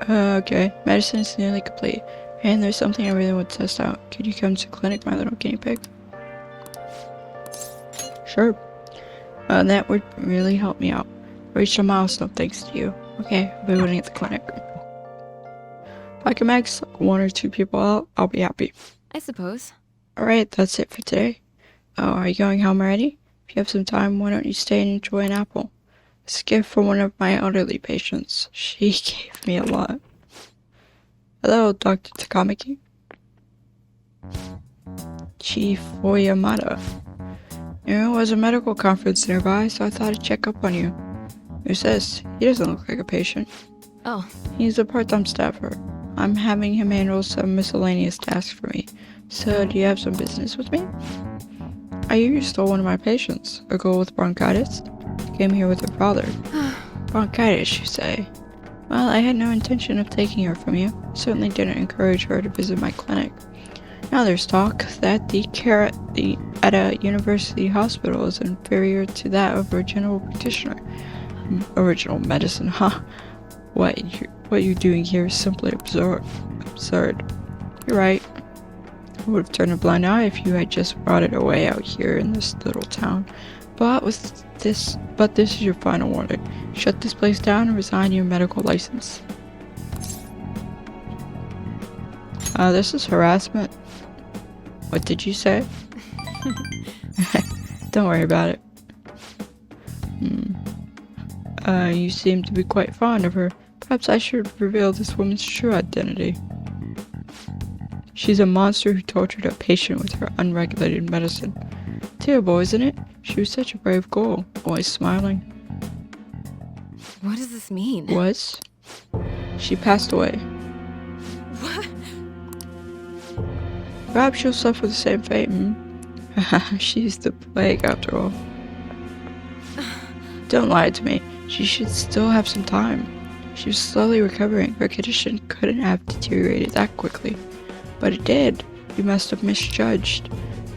Okay. Medicine is nearly complete. And there's something I really want to test out. Could you come to clinic, my little guinea pig? Sure. That would really help me out. Reached a milestone thanks to you. Okay, I'll be waiting at the clinic. If I can max like 1 or 2 people out, I'll be happy. I suppose. Alright, that's it for today. Oh, are you going home already? If you have some time, why don't you stay and enjoy an apple? It's a gift from one of my elderly patients. She gave me a lot. Hello, Dr. Takamaki. Chief Oyamada. There was a medical conference nearby, so I thought I'd check up on you. Who's this? He doesn't look like a patient. Oh, He's a part-time staffer. I'm having him handle some miscellaneous tasks for me. So, do you have some business with me? I hear you stole one of my patients. A girl with bronchitis? Came here with her father. Bronchitis, you say? Well, I had no intention of taking her from you. Certainly didn't encourage her to visit my clinic. Now there's talk that the care at a university hospital is inferior to that of a general practitioner. Original medicine, huh? What you're doing here is simply absurd. You're right. I would have turned a blind eye if you had just brought it away out here in this little town. But this is your final warning. Shut this place down and resign your medical license. This is harassment. What did you say? Don't worry about it. You seem to be quite fond of her. Perhaps I should reveal this woman's true identity. She's a monster who tortured a patient with her unregulated medicine. Terrible, isn't it? She was such a brave girl, always smiling. what does this mean? Was? She passed away. What? Perhaps she'll suffer the same fate, She's the plague after all. Don't lie to me. She should still have some time. She was slowly recovering. Her condition couldn't have deteriorated that quickly. But it did. You must have misjudged.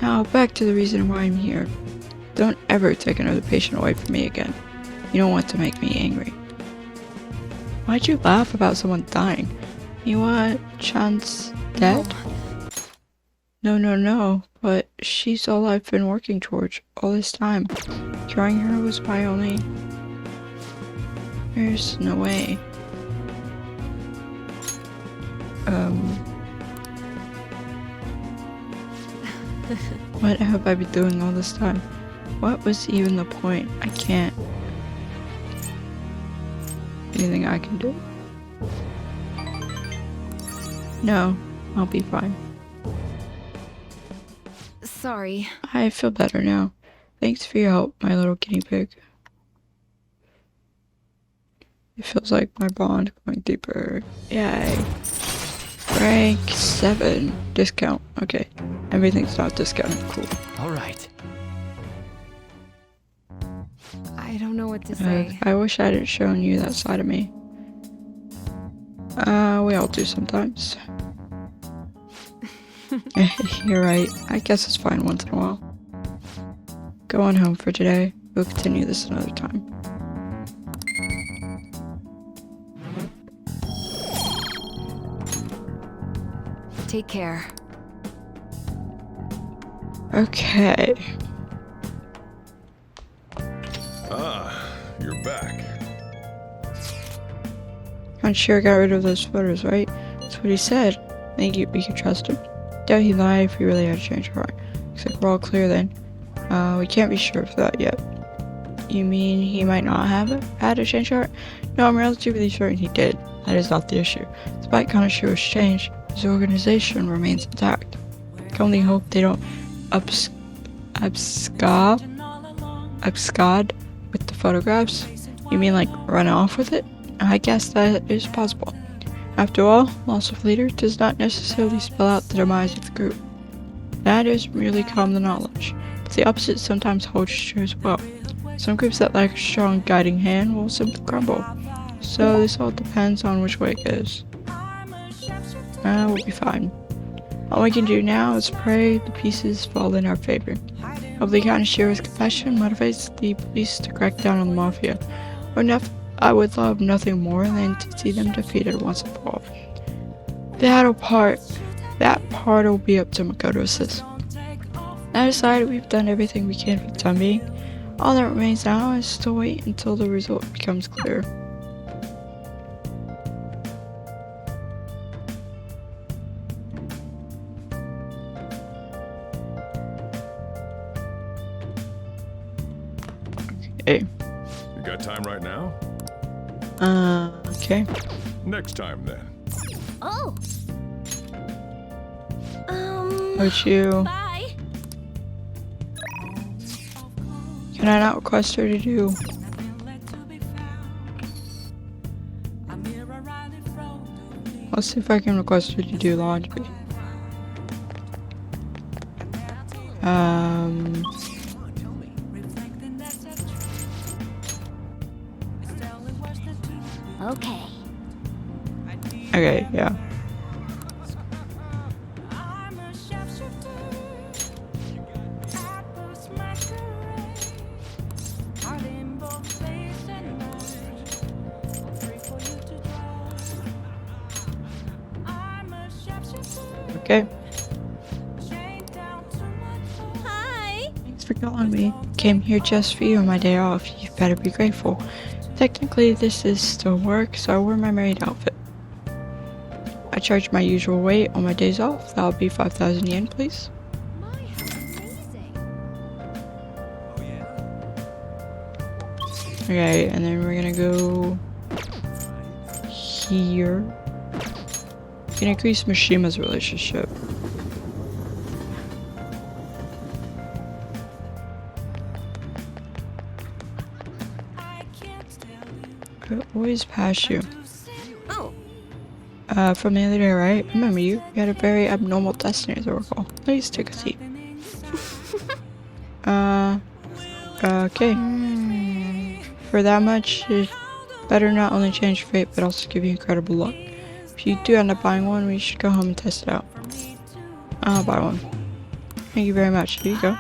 Now, back to the reason why I'm here. Don't ever take another patient away from me again. You don't want to make me angry. Why'd you laugh about someone dying? Miwa-chan's dead? No, but she's all I've been working towards all this time. Curing her was my only... There's no way. What have I been doing all this time? What was even the point? I can't. Anything I can do? No, I'll be fine. Sorry. I feel better now. Thanks for your help, my little guinea pig. It feels like my bond going deeper. Yay. Rank 7. Discount. Okay. Everything's not discounted. Cool. All right. I don't know what to say. I wish I hadn't shown you that side of me. We all do sometimes. You're right. I guess it's fine once in a while. Go on home for today. We'll continue this another time. Take care. Okay. Ah, you're back. I'm sure got rid of those photos, right? That's what he said. Think we could trust him? Doubt he'd lie if he really had a change of heart. Looks like we're all clear then. We can't be sure of that yet. You mean he might not have had a change of heart? No, I'm relatively certain he did. That is not the issue. Despite Kanashiro's change, his organization remains intact. I can only hope they don't abscond with the photographs. You mean like run off with it? I guess that is possible. After all, loss of leader does not necessarily spell out the demise of the group. That is merely common knowledge, but the opposite sometimes holds true as well. Some groups that lack a strong guiding hand will simply crumble. So this all depends on which way it goes. We'll be fine. All we can do now is pray the pieces fall in our favor. Hopefully Kanashiro's compassion motivates the police to crack down on the mafia. I would love nothing more than to see them defeated once and for all. That part will be up to Makoto sis. That aside, we've done everything we can for the time being. All that remains now is to wait until the result becomes clear. Okay. You got time right now? Okay. Next time then. Oh. Would you? Bye. Can I not request her to do? Let's see if I can request her to do laundry. Okay. Okay, yeah. Okay. Hi. Thanks for calling me. Came here just for you on my day off. You better be grateful. Technically, this is still work, so I wear my maid outfit. I charge my usual rate on my days off. That'll be 5,000 yen, please. Okay, and then we're gonna go here. We can increase Mishima's relationship. I always pass you. Oh. From the other day, right? Remember you had a very abnormal destiny to recall. Please take a seat. Okay. For that much, it better not only change your fate, but also give you incredible luck. If you do end up buying one, we should go home and test it out. I'll buy one. Thank you very much. Here you go.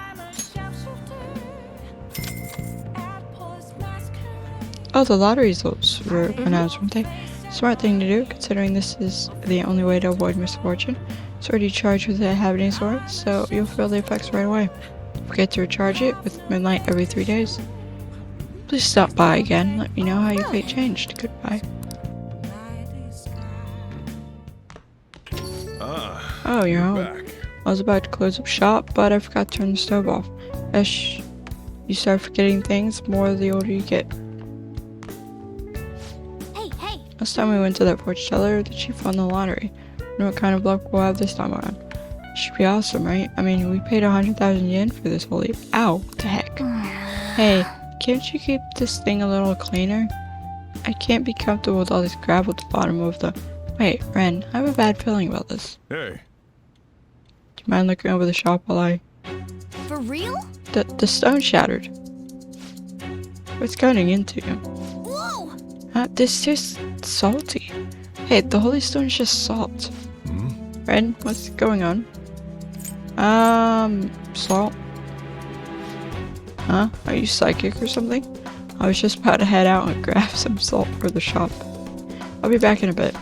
Oh, the lottery results were announced, weren't they? Smart thing to do, considering this is the only way to avoid misfortune. It's already charged with the happening sword, so you'll feel the effects right away. Forget to recharge it with Moonlight every 3 days. Please stop by again. Let me know how your fate changed. Goodbye. Ah, Oh, you're home. back. I was about to close up shop, but I forgot to turn the stove off. Esh, you start forgetting things more the older you get. Hey. Last time we went to that fortune teller, the chief won the lottery. Wonder what kind of luck we'll have this time around. Should be awesome, right? I mean, we paid 100,000 yen for this whole leaf. Ow, what the heck? Hey, can't you keep this thing a little cleaner? I can't be comfortable with all this gravel at the bottom of the... Wait, Ren, I have a bad feeling about this. Hey, Do you mind looking over the shop while I... For real? The stone shattered. What's getting into you? Whoa! This tastes salty. Hey, the holy stone is just salt. Red, what's going on? Salt? Huh? Are you psychic or something? I was just about to head out and grab some salt for the shop. I'll be back in a bit.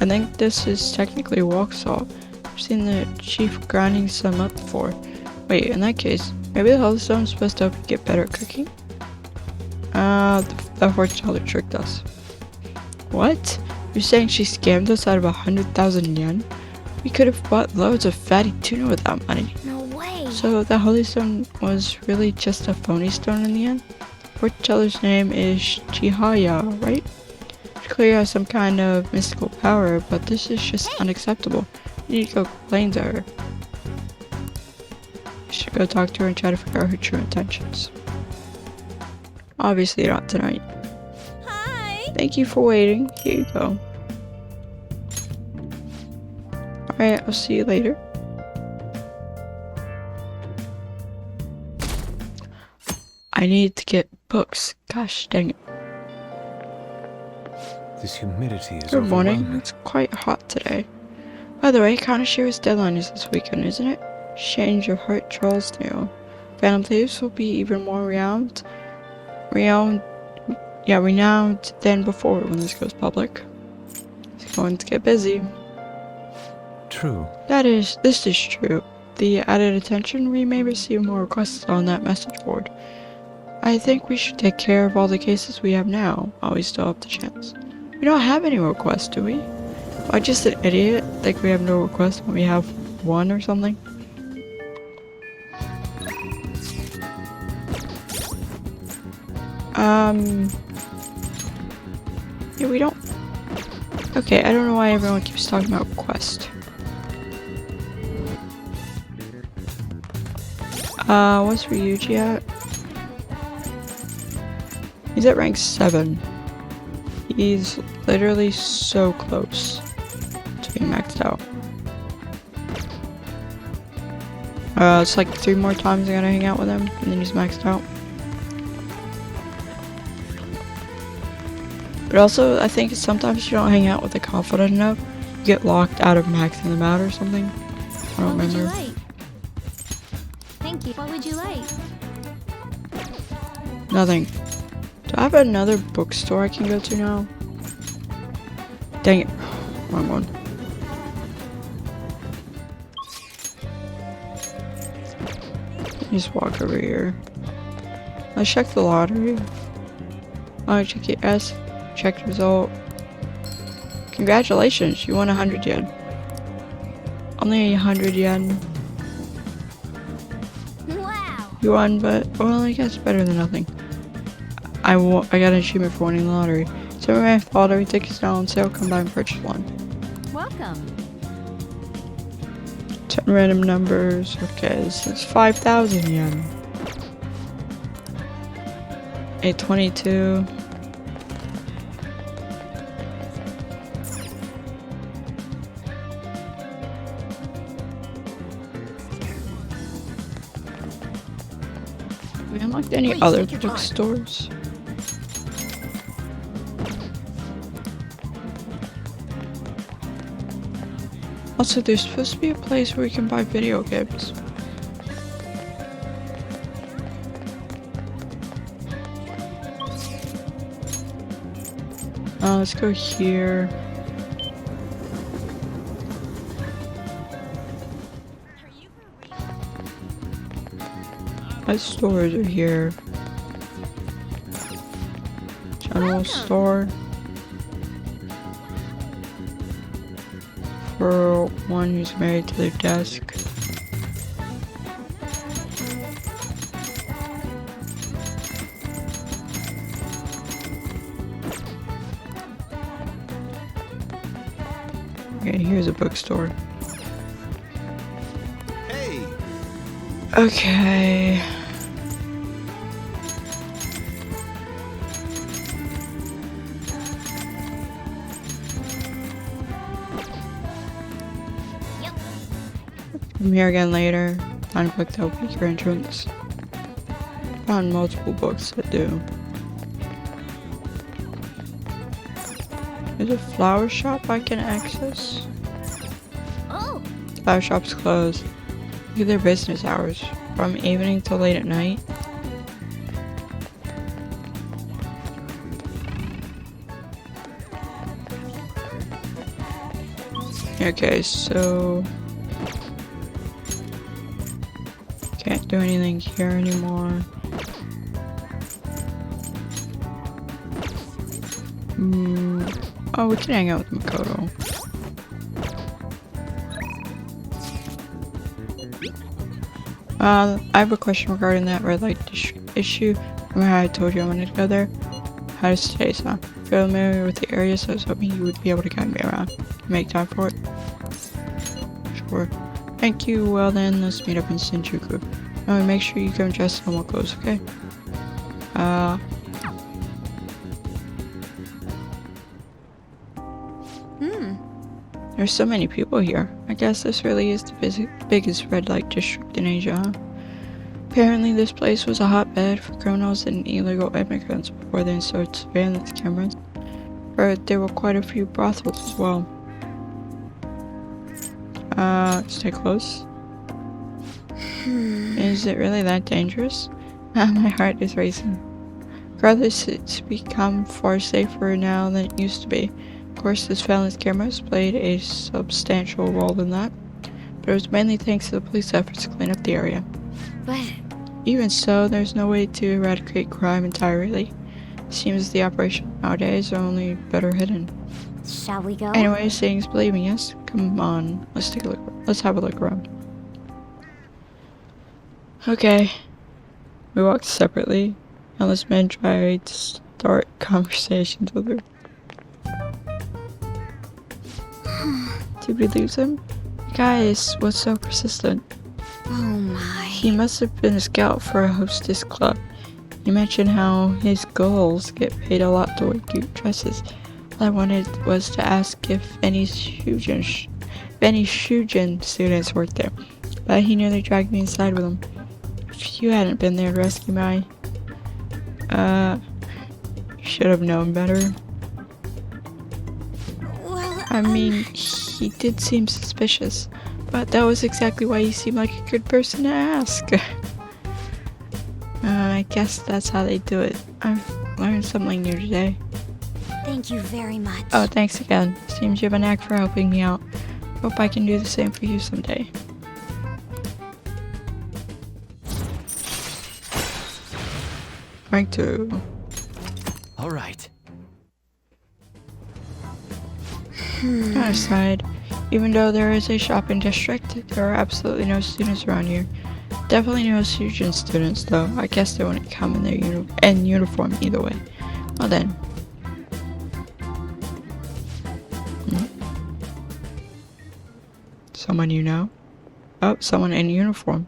I think this is technically walk salt. I've seen the chief grinding some up before. Wait, in that case, maybe the holy stone is supposed to help you get better at cooking? That fortune teller tricked us. What? You're saying she scammed us out of 100,000 yen? We could have bought loads of fatty tuna with that money. No way! So the holy stone was really just a phony stone in the end? Fortune teller's name is Chihaya, right? She clearly has some kind of mystical power, but this is just unacceptable. You need to go complain to her. You should go talk to her and try to figure out her true intentions. Obviously not tonight. Hi! Thank you for waiting. Here you go. Alright, I'll see you later. I need to get books. Gosh dang it. This humidity is Good morning. overwhelming. It's quite hot today. By the way, Kanashiro's deadline is this weekend, isn't it? Change your heart trolls new. Phantom Thieves will be even more renowned than before when this goes public. It's going to get busy. True. This is true. The added attention, we may receive more requests on that message board. I think we should take care of all the cases we have now, while we still have the chance. We don't have any requests, do we? Am I just an idiot? Think we have no requests when we have one or something? Yeah, we don't. Okay, I don't know why everyone keeps talking about quest. What's Ryuji at? He's at rank 7. He's literally so close to being maxed out. It's like 3 more times I gotta hang out with him, and then he's maxed out. But also, I think sometimes you don't hang out with the confident enough, you get locked out of maxing them out or something. I don't remember. What would you like? Thank you. What would you like? Nothing. Do I have another bookstore I can go to now? Dang it. Wrong one. Just walk over here. Let's check the lottery. Oh, check it. Yes. Check result. Congratulations, you won 100 yen. Only 100 yen. Wow! You won, but well, I guess better than nothing. I got an achievement for winning the lottery. So if I thought lottery tickets now on sale, come by and purchase one. Welcome. 10 random numbers. Okay, this is 5,000 yen. 822. Have we unlocked any Please, other take your time. bookstores? Also, there's supposed to be a place where we can buy video games. Let's go here. My stores are here. General store. For one who's married to their desk. Okay, here's a bookstore. Hey! Okay. Come here again later. Find a book that will pique your entrance. found multiple books that do. There's a flower shop I can access. Oh, Flower shop's closed. Look at their business hours. From evening till late at night. Okay, so can't do anything here anymore. Oh, we can hang out with Makoto. I have a question regarding that red light issue. Remember how I told you I wanted to go there? How does today sound? Familiar with the area, so I was hoping you would be able to guide me around. Make time for it? Sure. Thank you. Well then, let's meet up in Shinjuku. Oh, make sure you come dressed in normal clothes, okay? There's so many people here. I guess this really is the biggest red light district in Asia, huh? Apparently this place was a hotbed for criminals and illegal immigrants before they installed surveillance cameras. But there were quite a few brothels as well. Stay close. Is it really that dangerous? My heart is racing. Regardless, it's become far safer now than it used to be. Of course, the surveillance cameras played a substantial role in that, but it was mainly thanks to the police efforts to clean up the area. but Even so, there's no way to eradicate crime entirely. It seems the operations nowadays are only better hidden. shall we go? Anyway, seeing's believing, yes? Come on, let's take a look. Let's have a look around. Okay. We walked separately, and this man tried to start conversations with her. Did we lose him? Guys, what's so persistent? Oh my. He must have been a scout for a hostess club. He mentioned how his girls get paid a lot to wear cute dresses. All I wanted was to ask if any Shujin students worked there, but he nearly dragged me inside with him. If you hadn't been there to rescue me, you should have known better. Well, I mean, he did seem suspicious, but that was exactly why he seemed like a good person to ask. I guess that's how they do it. I've learned something new today. thank you very much. Oh, thanks again. Seems you have a knack for helping me out. Hope I can do the same for you someday. Rank 2. All right. Aside, even though there is a shopping district, there are absolutely no students around here. Definitely no Shujin students, though. I guess they wouldn't come in their uniform either way. Well then. Someone you know? Oh, someone in uniform.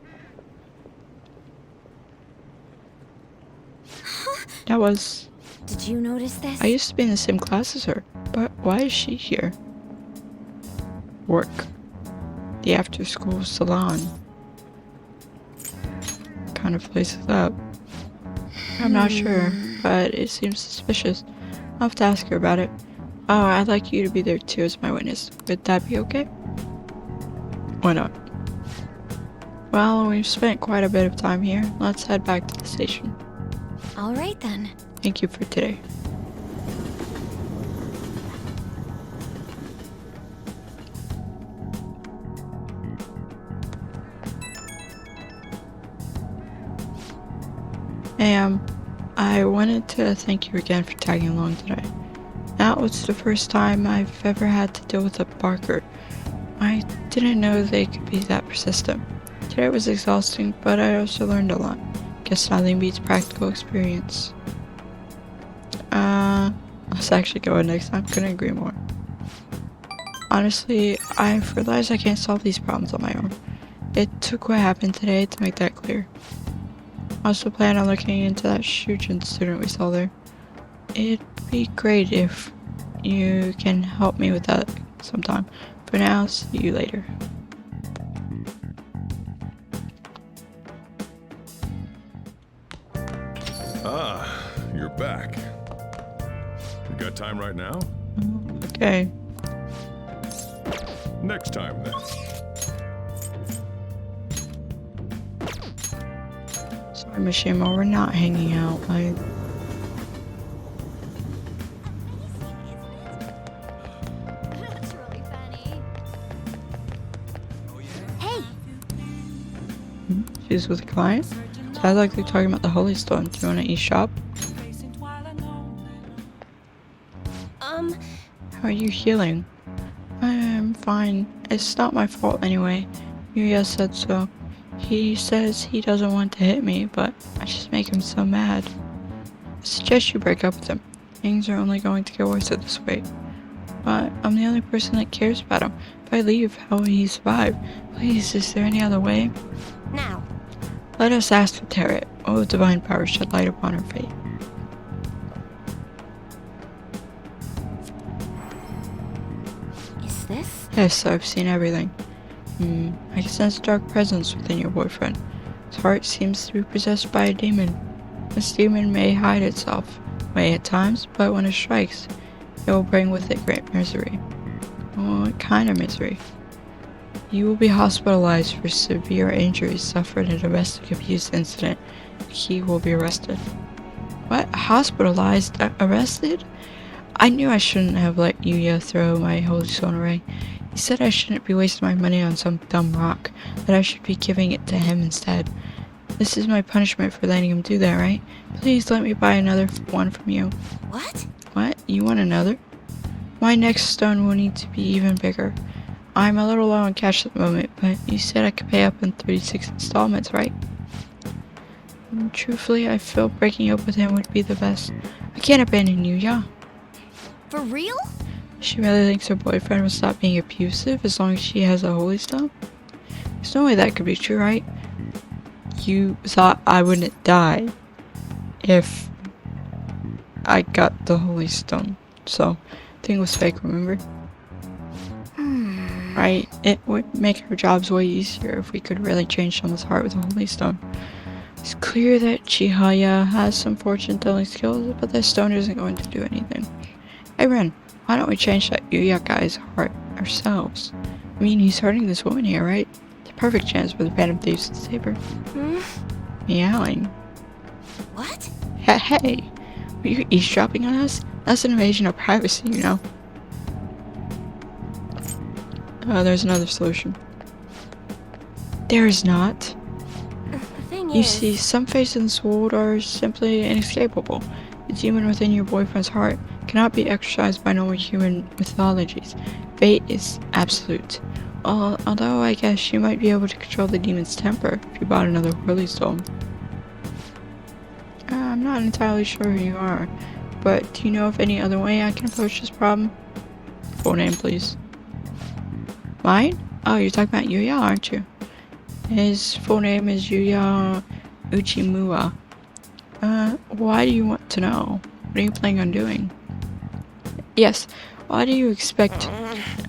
That was... Did you notice this? I used to be in the same class as her, but why is she here? Work. The after-school salon. What kind of place is that? I'm not sure, but it seems suspicious. I'll have to ask her about it. Oh, I'd like you to be there too as my witness. Would that be okay? Why not? Well, we've spent quite a bit of time here. Let's head back to the station. All right then. Thank you for today. Hey, I wanted to thank you again for tagging along today. That was the first time I've ever had to deal with a barker. I didn't know they could be that persistent. Today was exhausting, but I also learned a lot. Guess nothing beats practical experience. Let's actually go in next time. Couldn't agree more. Honestly, I've realized I can't solve these problems on my own. It took what happened today to make that clear. I also plan on looking into that Shujin student we saw there. It'd be great if you can help me with that sometime. For now, see you later. back. You got time right now? Okay. Next time, then. Sorry, Mishima, we're not hanging out. That's really funny. Hey, She's with a client? Sounds like they're talking about the Holy Stone. Do you want to eavesdrop? How are you healing? I'm fine. It's not my fault anyway. Yuya said so. He says he doesn't want to hit me, but I just make him so mad. I suggest you break up with him. Things are only going to get worse at this rate. But I'm the only person that cares about him. If I leave, how will he survive? Please, is there any other way? now. Let us ask the Tarot. Oh, divine power shed light upon her fate. Is this? Yes, I've seen everything. I can sense a dark presence within your boyfriend. His heart seems to be possessed by a demon. This demon may hide itself away at times, but when it strikes, it will bring with it great misery. Oh, what kind of misery? You will be hospitalized for severe injuries suffered in a domestic abuse incident. He will be arrested. What? Hospitalized? Arrested? I knew I shouldn't have let Yuya throw my holy stone away. He said I shouldn't be wasting my money on some dumb rock, that I should be giving it to him instead. This is my punishment for letting him do that, right? Please let me buy another one from you. What? What? You want another? My next stone will need to be even bigger. I'm a little low on cash at the moment, but you said I could pay up in 36 installments, right? Truthfully, I feel breaking up with him would be the best. I can't abandon Yuya. For real? She really thinks her boyfriend will stop being abusive as long as she has a holy stone? There's no way that could be true, right? You thought I wouldn't die if I got the holy stone. So, the thing was fake, remember? Right? It would make her jobs way easier if we could really change someone's heart with a holy stone. It's clear that Chihaya has some fortune-telling skills, but that stone isn't going to do anything. Hey Ren, why don't we change that Yuya guy's heart ourselves? I mean, he's hurting this woman here, right? It's a perfect chance for the Phantom Thieves to save her. Meowing. What? Hey, were you eavesdropping on us? That's an invasion of privacy, you know. There's another solution. There is not. The thing You is... see, some fates in this world are simply inescapable. The demon within your boyfriend's heart cannot be exorcised by normal human mythologies. Fate is absolute. Although I guess you might be able to control the demon's temper if you bought another holy stone. I'm not entirely sure who you are, but do you know of any other way I can approach this problem? Full name, please. Mine? Oh, you're talking about Yuya, aren't you? His full name is Yuya Uchimura. Why do you want to know? What are you planning on doing? Yes, what do you expect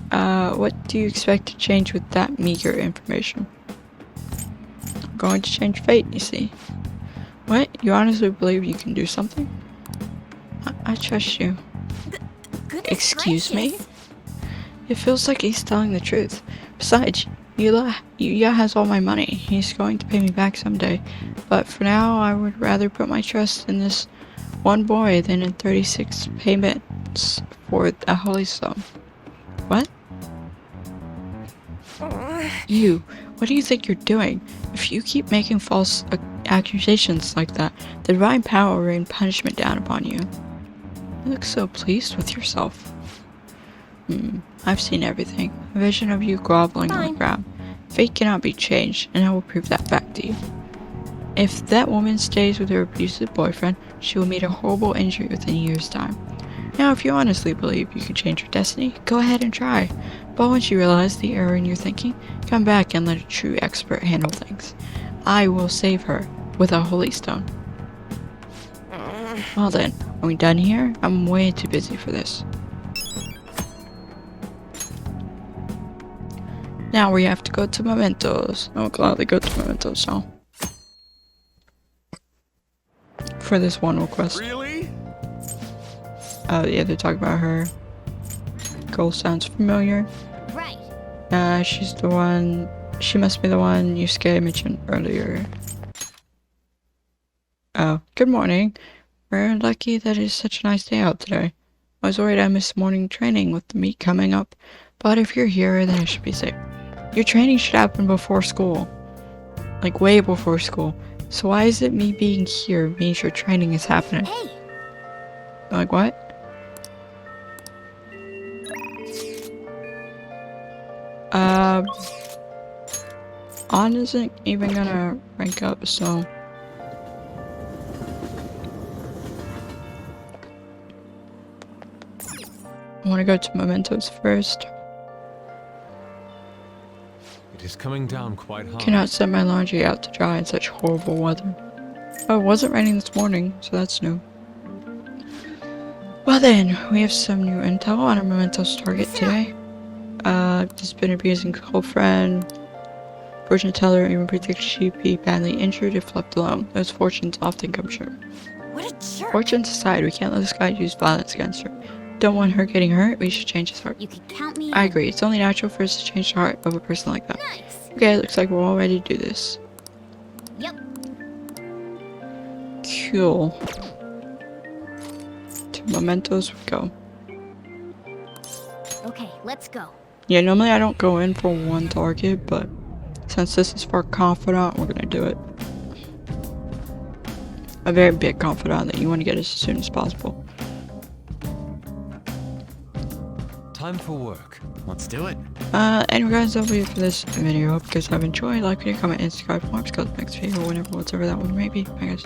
to change with that meager information? I'm going to change fate, you see. What? You honestly believe you can do something? I trust you. Goodness Excuse me? gracious. It feels like he's telling the truth. Besides, Yuya has all my money. He's going to pay me back someday. But for now, I would rather put my trust in this one boy than in 36 payments for a holy stone. What? You, what do you think you're doing? If you keep making false accusations like that, the divine power will rain punishment down upon you. You look so pleased with yourself. I've seen everything. A vision of you groveling on the ground. Fate cannot be changed, and I will prove that fact to you. If that woman stays with her abusive boyfriend, she will meet a horrible injury within a year's time. Now, if you honestly believe you can change your destiny, go ahead and try. But once you realize the error in your thinking, come back and let a true expert handle things. I will save her with a holy stone. Well then, are we done here? I'm way too busy for this. Now we have to go to Mementos. I'll gladly go to Mementos now. For this one request. Really? Oh, yeah, they're talking about her. Girl sounds familiar. Right. She's the one. She must be the one Yusuke mentioned earlier. Oh, good morning. We're lucky that it's such a nice day out today. I was worried I missed morning training with the meet coming up, but if you're here, then I should be safe. Your training should happen before school. Like, way before school. So why is it me being here means your training is happening? Hey! Like, what? On isn't even gonna rank up, so... I wanna go to mementos first. It is coming down quite hard. Cannot send my laundry out to dry in such horrible weather. Oh, it wasn't raining this morning, so that's new. Well then, we have some new intel on our mementos target today. Just been abusing girlfriend. Fortune teller even predicts she'd be badly injured if left alone. Those fortunes often come true. What a jerk! Fortunes aside, we can't let this guy use violence against her. Don't want her getting hurt, we should change his heart. You can count me I in. agree, it's only natural for us to change the heart of a person like that. Nice! Okay, looks like we're all ready to do this. Yep. Cool. To mementos we go. Okay, let's go. Yeah, normally I don't go in for one target, but since this is for confidant, we're gonna do it. A very big confidant that you want to get as soon as possible. Time for work. Let's do it. Anyway guys, that'll be it for this video. Hope you guys have enjoyed. Like, video, comment, and subscribe for more, because next video, whenever, whatever that one may be. Bye guys.